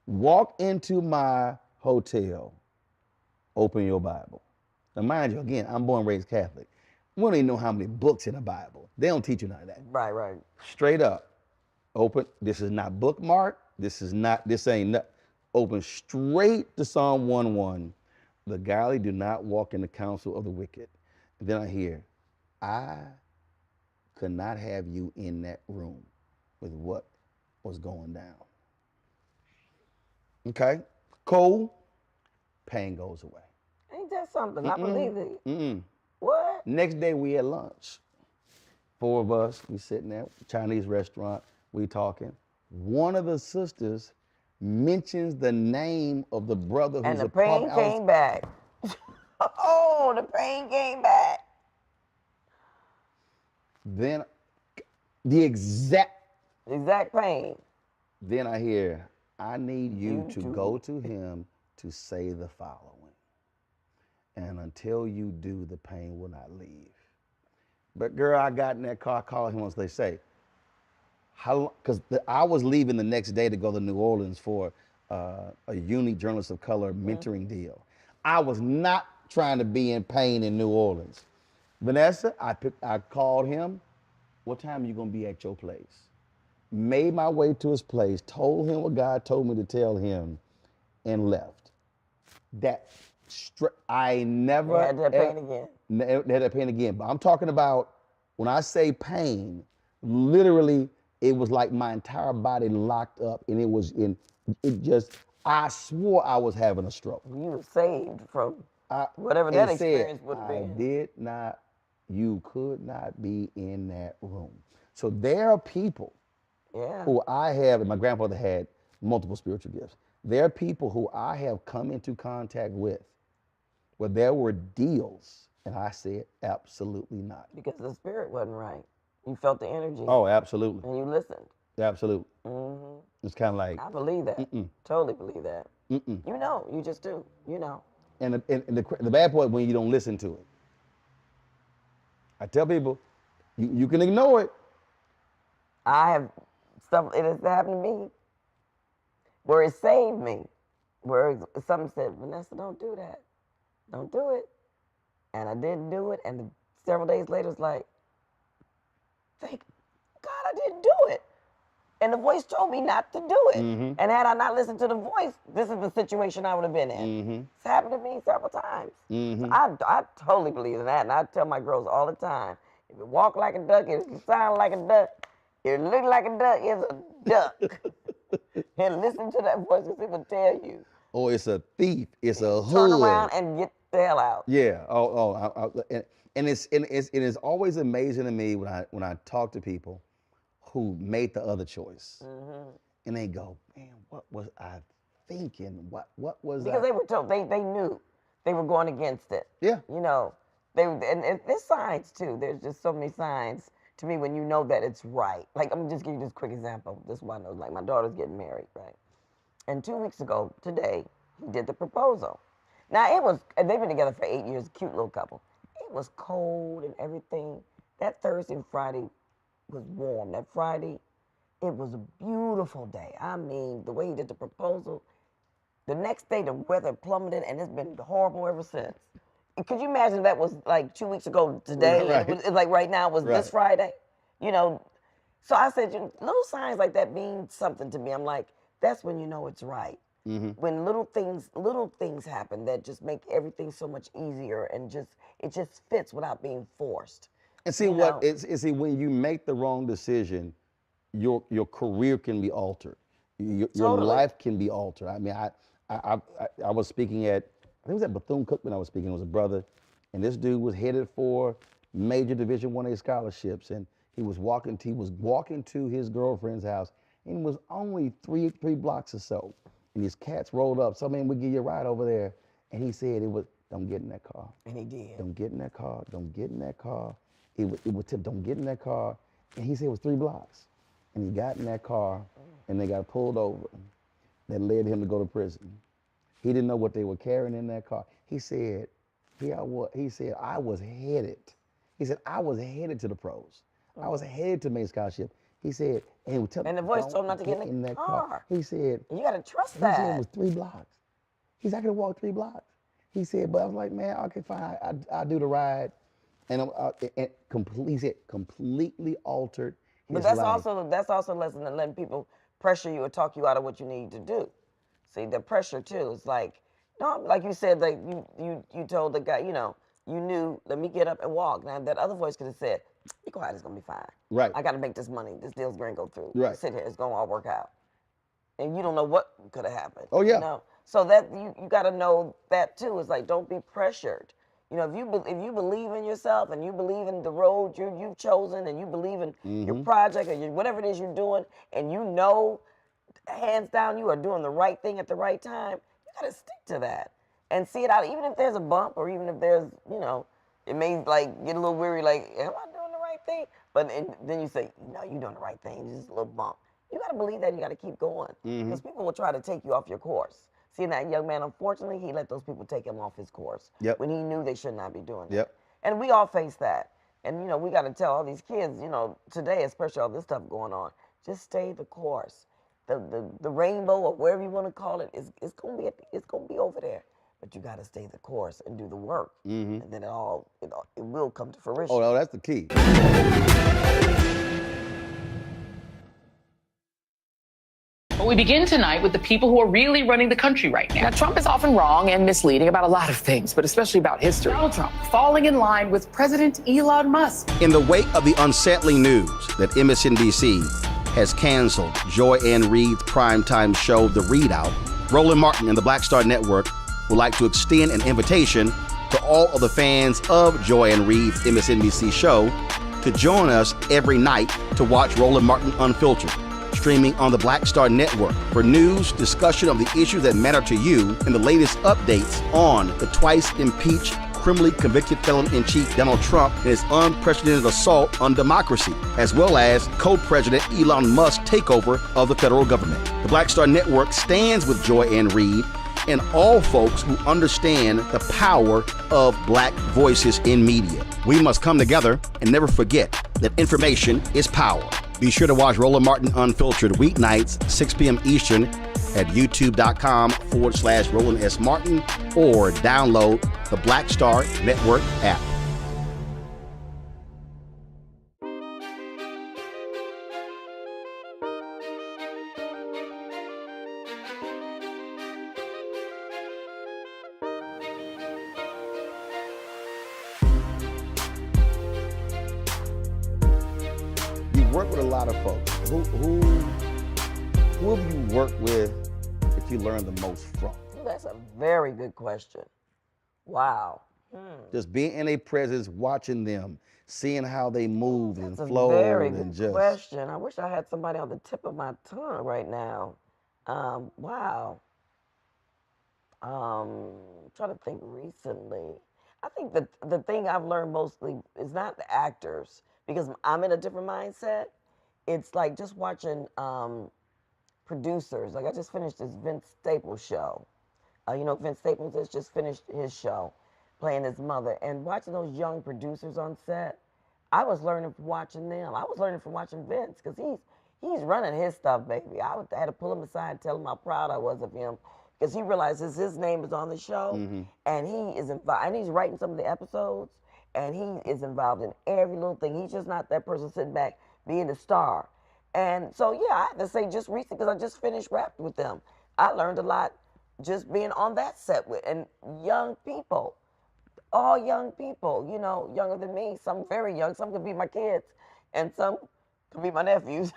walk into my hotel, open your Bible. Now, mind you, again, I'm born and raised Catholic. We don't even know how many books in the Bible. They don't teach you none of that. Right. Straight up, open. This is not bookmarked. This ain't not. Open straight to Psalm 1:1. The godly do not walk in the counsel of the wicked. And then I hear, I could not have you in that room with what was going down. Okay, cool. Pain goes away. Ain't that something? I believe it. What? Next day we had lunch. 4 of us, we sitting there, Chinese restaurant, we talking. One of the sisters mentions the name of the brother who's and the a pain came back. Oh, the pain came back. Then the exact pain. Then I hear, I need you to go to him to say the following. And until you do, the pain will not leave. But girl, I got in that car, I called him once, they say, how long, because I was leaving the next day to go to New Orleans for a unique journalist of color mentoring deal. I was not trying to be in pain in New Orleans. Vanessa, I called him, what time are you gonna be at your place? Made my way to his place, told him what God told me to tell him, and left. I never had that pain again. Had that pain again. But I'm talking about, when I say pain, literally, it was like my entire body locked up, and I swore I was having a stroke. You were saved from whatever that experience would have been. You could not be in that room. So there are people who I have, and my grandfather had multiple spiritual gifts. There are people who I have come into contact with where there were deals, and I said, absolutely not. Because the spirit wasn't right. You felt the energy. Oh, absolutely. And you listened. Absolutely. It's kind of like. I believe that. Totally believe that. You know, you just do. You know. And the bad part when you don't listen to it. I tell people, you can ignore it. I have it has happened to me where it saved me. Where something said, Vanessa, don't do that. Don't do it. And I didn't do it. And several days later, it's like, thank God I didn't do it. And the voice told me not to do it. And had I not listened to the voice, this is the situation I would have been in. It's happened to me several times. So I totally believe in that. And I tell my girls all the time, if you walk like a duck, if you sound like a duck, if you look like a duck, it's a duck. And listen to that voice because it will tell you. Oh, it's a thief. It's a hood. Turn around and get the hell out. Yeah. And it's always amazing to me when I talk to people who made the other choice, and they go, man, what was I thinking? What was because they were told they knew they were going against it. Yeah. You know, There's signs too. There's just so many signs to me when you know that it's right. Like, I'm just giving you this quick example. This is why I know, like, my daughter's getting married, right? And 2 weeks ago, today, he did the proposal. Now, and they've been together for 8 years, cute little couple. It was cold and everything. That Thursday and Friday was warm. That Friday, it was a beautiful day. I mean, the way he did the proposal, the next day, the weather plummeted, and it's been horrible ever since. Could you imagine that was like 2 weeks ago today? Right. It's like right now was Right. this Friday, you know? So I said, little signs like that mean something to me. I'm like, that's when you know it's right. When little things happen that just make everything so much easier, and it just fits without being forced. And see see when you make the wrong decision, your career can be altered. Your Totally. life can be altered. I mean, I was speaking at, I think it was at Bethune-Cookman. I was speaking. It was a brother, and this dude was headed for major Division I scholarships, and he was walking to his girlfriend's house, and it was only three blocks or so, and these cats rolled up. So, man, we'll give you a ride over there, and he said don't get in that car. And he did. Don't get in that car. Don't get in that car. It would tip. Don't get in that car. And he said it was 3 blocks. And he got in that car, and they got pulled over. That led him to go to prison. He didn't know what they were carrying in that car. He said, I was headed. He said, I was headed to the pros. I was headed to make scholarship. He said, and the voice told him not to get in that car. He said, you got to trust he that. said it was 3 blocks. He said, I could have walked 3 blocks. He said, but I was like, man, okay, fine, I'll do the ride. And he said, completely altered his But life. that's also a lesson in letting people pressure you or talk you out of what you need to do. See, the pressure too. It's like, no, like you said, like you told the guy, you knew, let me get up and walk. Now that other voice could have said, be quiet, it's gonna be fine. Right. I gotta make this money. This deal's gonna go through. Right. Sit here, it's gonna all work out. And you don't know what could have happened. Oh, yeah. So that you gotta know that too. It's like, don't be pressured. If you believe in yourself and you believe in the road you've chosen, and you believe in your project or whatever it is you're doing, and hands down you are doing the right thing at the right time, you gotta stick to that and see it out. Even if there's a bump, or even if there's, it may like get a little weary, like, am I doing the right thing? But then you say, no, you're doing the right thing. It's just a little bump. You gotta believe that. You gotta keep going, because people will try to take you off your course. See, that young man, unfortunately, he let those people take him off his course when he knew they should not be doing it. And we all face that. And, we got to tell all these kids, today, especially all this stuff going on, just stay the course. The rainbow, or wherever you want to call it, it's going to be over there. But you got to stay the course and do the work. And then it will come to fruition. Oh, no, that's the key. But we begin tonight with the people who are really running the country right now. Now, Trump is often wrong and misleading about a lot of things, but especially about history. Donald Trump falling in line with President Elon Musk. In the wake of the unsettling news that MSNBC has canceled Joy Ann Reid's primetime show, The Readout, Roland Martin and the Black Star Network would like to extend an invitation to all of the fans of Joy Ann Reid's MSNBC show to join us every night to watch Roland Martin Unfiltered, streaming on the Black Star Network for news, discussion of the issues that matter to you, and the latest updates on the twice impeached, criminally convicted felon-in-chief Donald Trump and his unprecedented assault on democracy, as well as co-president Elon Musk's takeover of the federal government. The Black Star Network stands with Joy Ann Reid and all folks who understand the power of Black voices in media. We must come together and never forget that information is power. Be sure to watch Roland Martin Unfiltered weeknights, 6 p.m. Eastern at youtube.com/Roland S. Martin, or download the Black Star Network app. Work with a lot of folks. Who have you worked with that you learned the most from? That's a very good question. Wow. Just being in a presence, watching them, seeing how they moved and flowed. That's a very and good just question. I wish I had somebody on the tip of my tongue right now. Wow. Trying to think recently. I think that the thing I've learned mostly is not the actors, because I'm in a different mindset. It's like just watching producers. Like I just finished this Vince Staples show. Vince Staples has just finished his show, playing his mother, and watching those young producers on set. I was learning from watching them. I was learning from watching Vince, because he's running his stuff, baby. I had to pull him aside and tell him how proud I was of him, because he realizes his name is on the show, and he is involved, and he's writing some of the episodes, and he is involved in every little thing. He's just not that person sitting back being the star. And so, yeah, I have to say just recently, because I just finished Wrapped with them, I learned a lot just being on that set with, and young people, all young people, younger than me, some very young, some could be my kids, and some could be my nephews.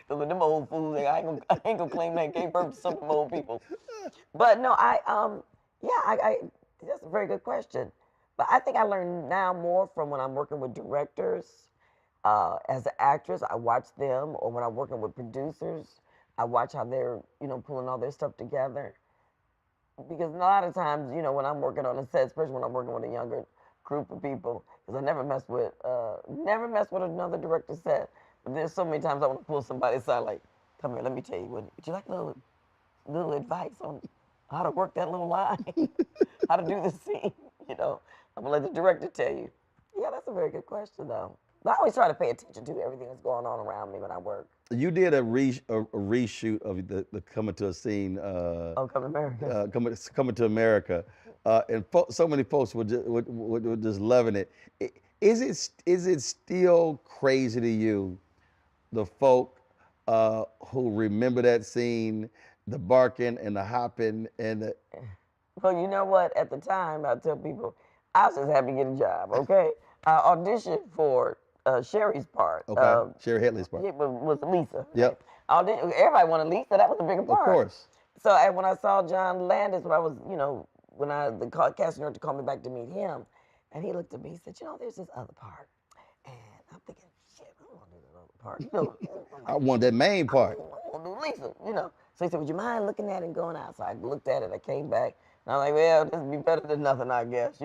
Because with them old fools, I ain't gonna claim that gave birth to some of them old people. But no, that's a very good question. But I think I learn now more from when I'm working with directors. As an actress, I watch them, or when I'm working with producers, I watch how they're, pulling all their stuff together. Because a lot of times, when I'm working on a set, especially when I'm working with a younger group of people, because I never mess with another director's set. But there's so many times I want to pull somebody aside, like, come here, let me tell you, would you like a little advice on how to work that little line, how to do the scene? I'm gonna let the director tell you. Yeah, that's a very good question, though. But I always try to pay attention to everything that's going on around me when I work. You did a reshoot of the Coming to a Scene. Coming to America. Coming to America, and so many folks were just loving it. Is it still crazy to you, the folk who remember that scene, the barking and the hopping and the... Well, you know what? At the time, I tell people, I was just happy to get a job. Okay, I auditioned for Sherry's part. Okay, Sherry Headley's part. It was Lisa. Yep. Everybody wanted Lisa. That was a bigger part. Of course. So when I saw John Landis, when I was, the casting director called me back to meet him, and he looked at me, he said, there's this other part. And I'm thinking, shit, I don't want to do that other part. I want that main part. I want to do Lisa, So he said, would you mind looking at it and going out? So I looked at it, I came back, and I'm like, well, this would be better than nothing, I guess,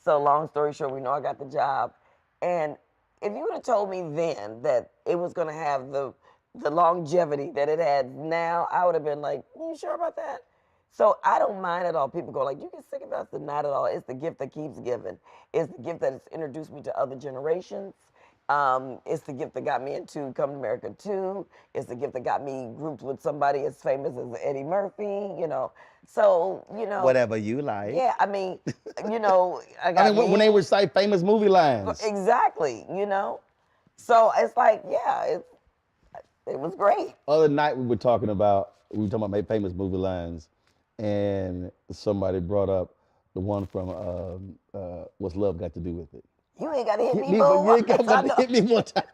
So long story short, we know I got the job. And if you would have told me then that it was going to have the longevity that it had now, I would have been like, you sure about that? So I don't mind at all. People go like, you get sick of us? Not at all. It's the gift that keeps giving. It's the gift that has introduced me to other generations. It's the gift that got me into Come to America 2. It's the gift that got me grouped with somebody as famous as Eddie Murphy, So, Whatever you like. Yeah, I mean, I got when they recite famous movie lines. Exactly, So it's like, yeah, it was great. Other night we were talking about famous movie lines, and somebody brought up the one from What's Love Got to Do with It? You ain't got to hit me, You ain't got to hit me one time.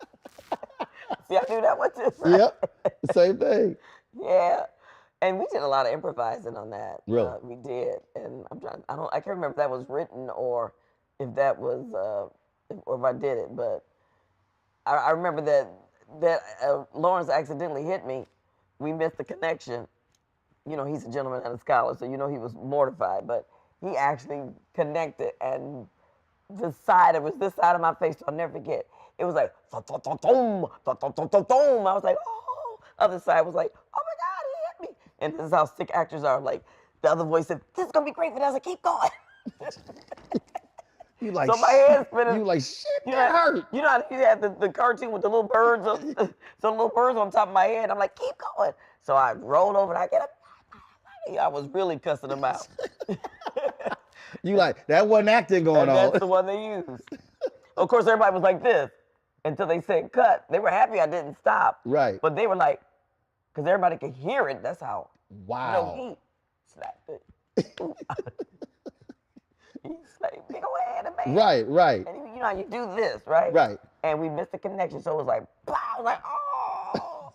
See, I do that one too. Right? Yep, same thing. Yeah, and we did a lot of improvising on that. Really? We did, and I can't remember if that was written or if that was, or if I did it, but I remember that Lawrence accidentally hit me. We missed the connection. He's a gentleman and a scholar, so he was mortified, but he actually connected, and this side of my face, I'll never forget. It was like, I was like, oh. Other side was like, oh my God, he hit me. And this is how sick actors are. Like, the other voice said, this is going to be great, Vanessa, keep going. You like, so my head's spinning. You like, shit, that hurt. You know how you had the cartoon with the little birds, the little birds on top of my head. I'm like, keep going. So I rolled over and I get up. I was really cussing them out. You like, that wasn't acting going on. That's the one they used. Of course, everybody was like this until they said cut. They were happy I didn't stop. Right. But they were like, because everybody could hear it. That's how. Wow. He slapped it. He slapped me. Go ahead and make it. Right. And you know how you do this, right? Right. And we missed the connection, so it was like, pow! I was like, oh!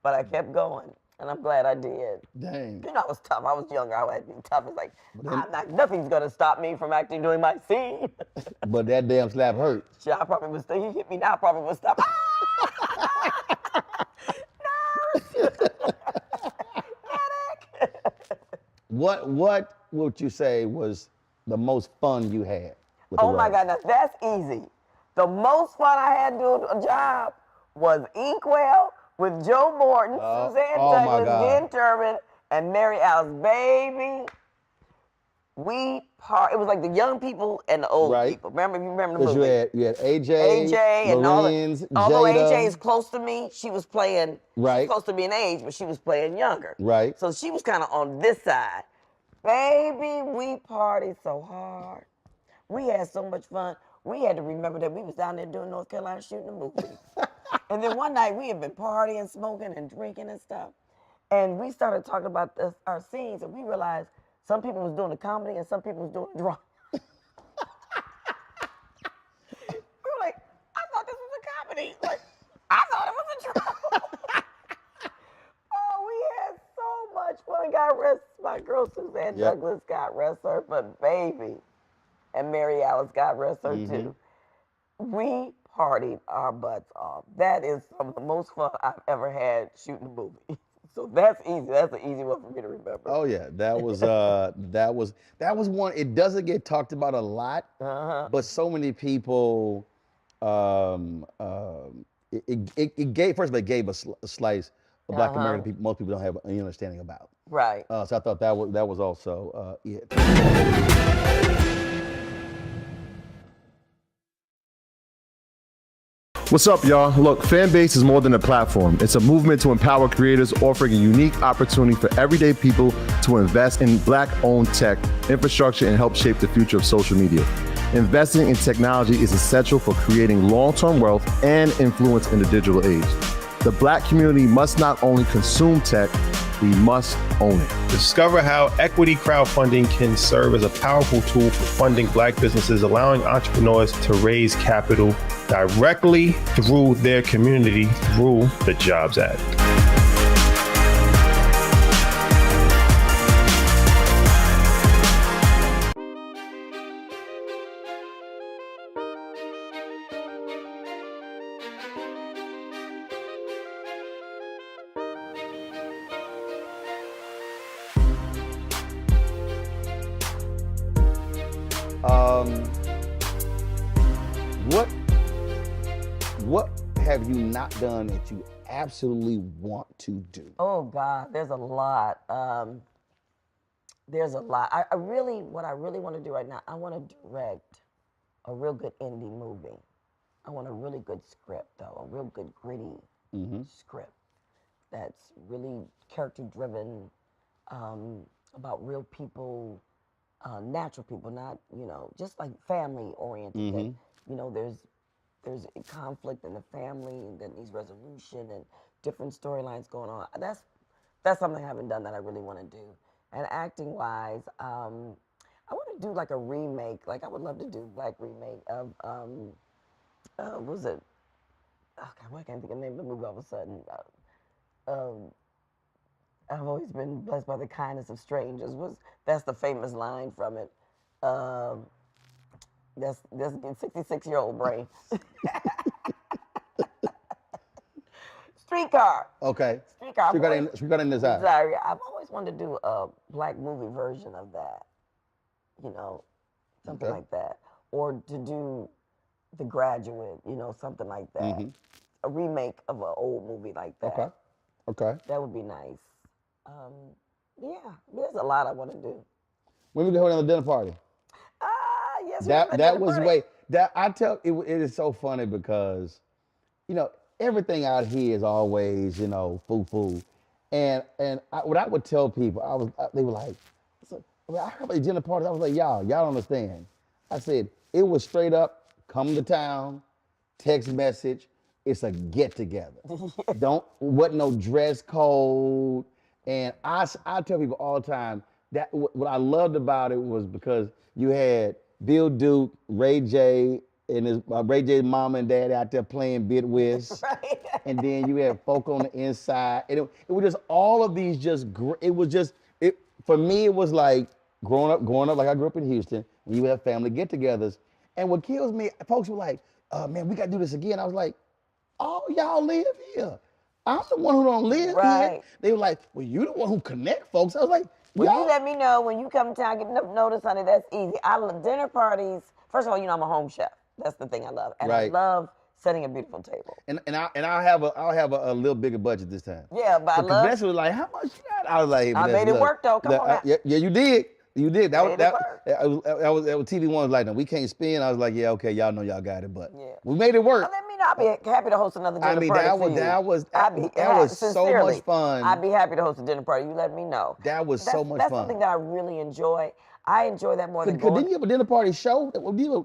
But I kept going. And I'm glad I did. Dang. I was tough. I was younger. I had to be tough. It's like, nothing's going to stop me from actually doing my scene. But that damn slap hurt. Shit, I probably would stay. He hit me now, I probably would stop. No! What would you say was the most fun you had with the Oh my role? God, now that's easy. The most fun I had doing a job was Inkwell with Joe Morton, Suzanne oh my Douglas, God. Gwen Turman, and Mary Alice. Baby, it was like the young people and the old Right. people. Remember, you remember the Because movie? you had AJ, AJ and all Lorenz, the, although AJ is Jada. close to me, she's Right. close to me in age, but she was playing younger. Right. So she was kind of on this side. Baby, we partied so hard. We had so much fun. We had to remember that we was down there doing North Carolina shooting a movie. And then one night we had been partying, smoking, and drinking and stuff. And we started talking about our scenes, and we realized some people was doing the comedy and some people was doing the drama. We were like, I thought this was a comedy. Like, I thought it was a drama. Oh, we had so much fun. God rest my girl Suzanne Douglas, God rest her, but baby, and Mary Alice, God rest her too. We partied our butts off. That is some of the most fun I've ever had shooting a movie. So that's easy. That's an easy one for me to remember. Oh yeah, that was that was one. It doesn't get talked about a lot, but so many people. It gave first of all, it gave a slice of Black American people. Most people don't have any understanding about. Right. So I thought that was also it. What's up, y'all? Look, Fanbase is more than a platform. It's a movement to empower creators, offering a unique opportunity for everyday people to invest in Black-owned tech, infrastructure, and help shape the future of social media. Investing in technology is essential for creating long-term wealth and influence in the digital age. The Black community must not only consume tech, we must own it. Discover how equity crowdfunding can serve as a powerful tool for funding Black businesses, allowing entrepreneurs to raise capital directly through their community through the Jobs Act. What have you not done that you absolutely want to do? Oh God, there's a lot. There's a lot. What I really want to do right now, I want to direct a real good indie movie. I want a really good script, though, a real good gritty script that's really character driven, about real people, natural people, not just like family oriented. That, there's a conflict in the family that needs resolution and different storylines going on. That's something I haven't done that I really want to do. And acting wise, I want to do like a remake. Like I would love to do a Black remake of what was it? Oh God, I can't think of the name of the movie all of a sudden. I've always been blessed by the kindness of strangers. That's the famous line from it. That's 66-year-old brain. Streetcar. Okay. Streetcar in this eye. Sorry, I've always wanted to do a Black movie version of that. Something like that. Or to do The Graduate, something like that. A remake of an old movie like that. Okay. That would be nice. Yeah, there's a lot I want to do. When we go to the dinner party? Yes. That was way. That I tell it is so funny because, everything out here is always, foo-foo. And what I would tell people, they were like, I heard about the dinner parties. I was like, y'all don't understand. I said, it was straight up, come to town, text message, it's a get together. Wasn't no dress code. And I tell people all the time that what I loved about it was because you had Bill Duke, Ray J, and Ray J's mom and dad out there playing bid whist. Right. And then you had folk on the inside. And it was just all of these for me, it was like growing up like I grew up in Houston, when you have family get-togethers. And what kills me, folks were like, man, we got to do this again. I was like, oh, y'all live here. I'm the one who don't live here. They were like, well, you the one who connect folks. I was like, Well, Yeah. you let me know when you come in town, get enough notice, honey. That's easy. I love dinner parties. First of all, you know I'm a home chef. That's the thing I love, and I Right. love setting a beautiful table. And I'll have a little bigger budget this time. Yeah, but I love. Vanessa was like, how much you got? I was like, hey, I Vanessa, made it look, work though. Come look, on now. yeah, you did. You did. That was Made it work. that was TV One was like, no, we can't spin. I was like, yeah, okay, y'all know y'all got it, but Yeah. we made it work. Well, let me know. I'd be happy to host another dinner I mean, party that for was you. that was I'd be that was so sincerely, much fun. I'd be happy to host a dinner party. You let me know. That was so much That's fun. something that I really enjoy. I enjoy that more than Didn't going. you have a dinner party show?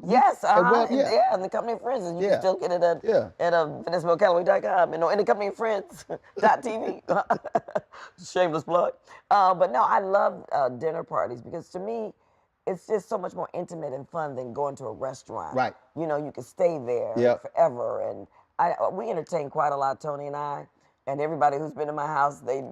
Yes, well, yeah. yeah. And the company of friends. And you Yeah. can still get it at VanessaBellCalloway.com and in the company of friends.tv. Shameless plug. But no, I love dinner parties because to me, it's just so much more intimate and fun than going to a restaurant. Right. You know, you can stay there Yep. forever. And we entertain quite a lot, Tony and I. And everybody who's been in my house, they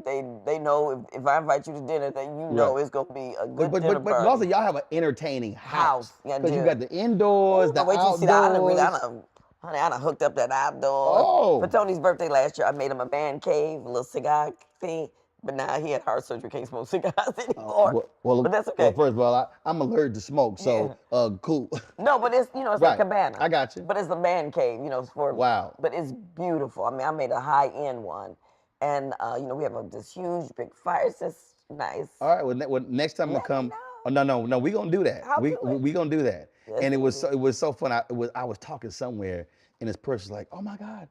know if I invite you to dinner, then you know it's gonna be a good dinner but party. also y'all have an entertaining house. Yeah, Because you do. got the indoors, Ooh, the but wait till you outdoors. see the honey, I done hooked up that outdoors. Oh. For Tony's birthday last year, I made him a man cave, a little cigar thing. But now he had heart surgery, can't smoke cigars anymore. But that's okay. Well, first of all, I'm allergic to smoke, so cool. No, but it's it's Right. like a cabana. I got you. But it's a man cave, it's for. Wow. But it's beautiful. I mean, I made a high-end one, and we have this huge big fire. It's just nice. All right. Well, next time I come. Oh, no. We gonna do that. We gonna do that. Yes, and it we was so fun. I was talking somewhere, and this person's like, "Oh my God,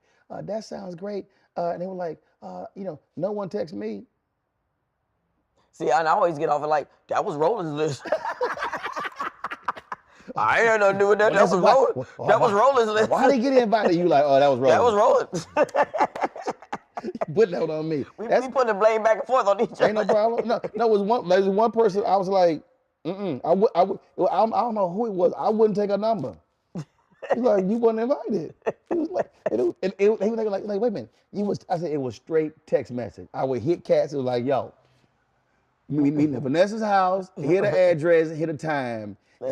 that sounds great." And they were like, no one texts me. See, and I always get off it like, that was Rollin's list. I ain't had nothing to do with that. That was Rollin. That was Rollin's list. Why they get invited? You like, oh, that was Rollin. That was Rollin. Put that on me. We put the blame back and forth on each other. Ain't no problem. No, there was one person. I was like, I don't know who it was. I wouldn't take a number. He's like, you wasn't invited. He was like, he was like, wait a minute. I said it was straight text message. I would hit cats. It was like, yo, we meeting at Vanessa's house. Here the address. Here the time. I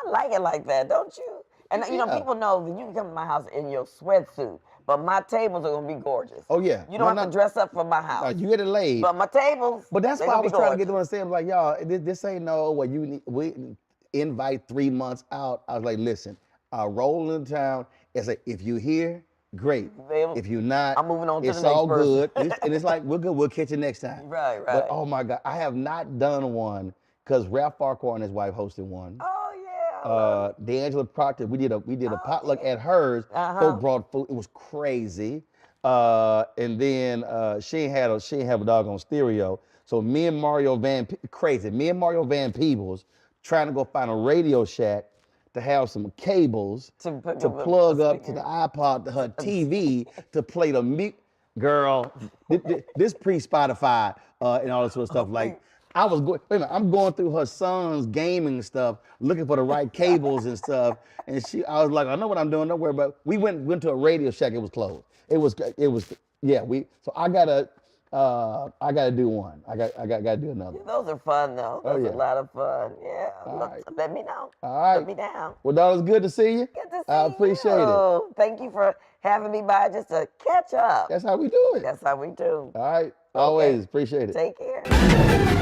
like it like that, don't you? And people know that you can come to my house in your sweatsuit, but my tables are gonna be gorgeous. Oh yeah. You don't have to dress up for my house. You get it laid. But my tables. But that's they why I gonna was be trying to gorgeous. get them to understand. Like, y'all, this ain't we invite 3 months out. I was like, listen, I roll in town. It's like, if you here, great. If you're not, I'm moving on to the it's next all person. good. And it's like, we're good. We'll catch you next time. Right. But oh my God, I have not done one because Ralph Farquhar and his wife hosted one. Oh yeah. D'Angela Proctor, we did a potluck at hers. Folk brought food. It was crazy. And then she ain't have a dog on stereo. So me and Mario Van Peebles trying to go find a Radio Shack to have some cables to plug up to the iPod, to her TV, to play the music. Girl, this pre-Spotify and all this sort of stuff. Like, I'm going through her son's gaming stuff, looking for the right cables and stuff. And I was like, I know what I'm doing, don't worry about it. We went to a Radio Shack, it was closed. So I gotta do one. I gotta do another. Those are fun though. Those are a lot of fun. Yeah. Let me know. All right. Put me down. Well, that was good to see you. Good to see I appreciate it. Thank you for having me by just to catch up. That's how we do it. That's how we do. All right. Always appreciate it. Take care.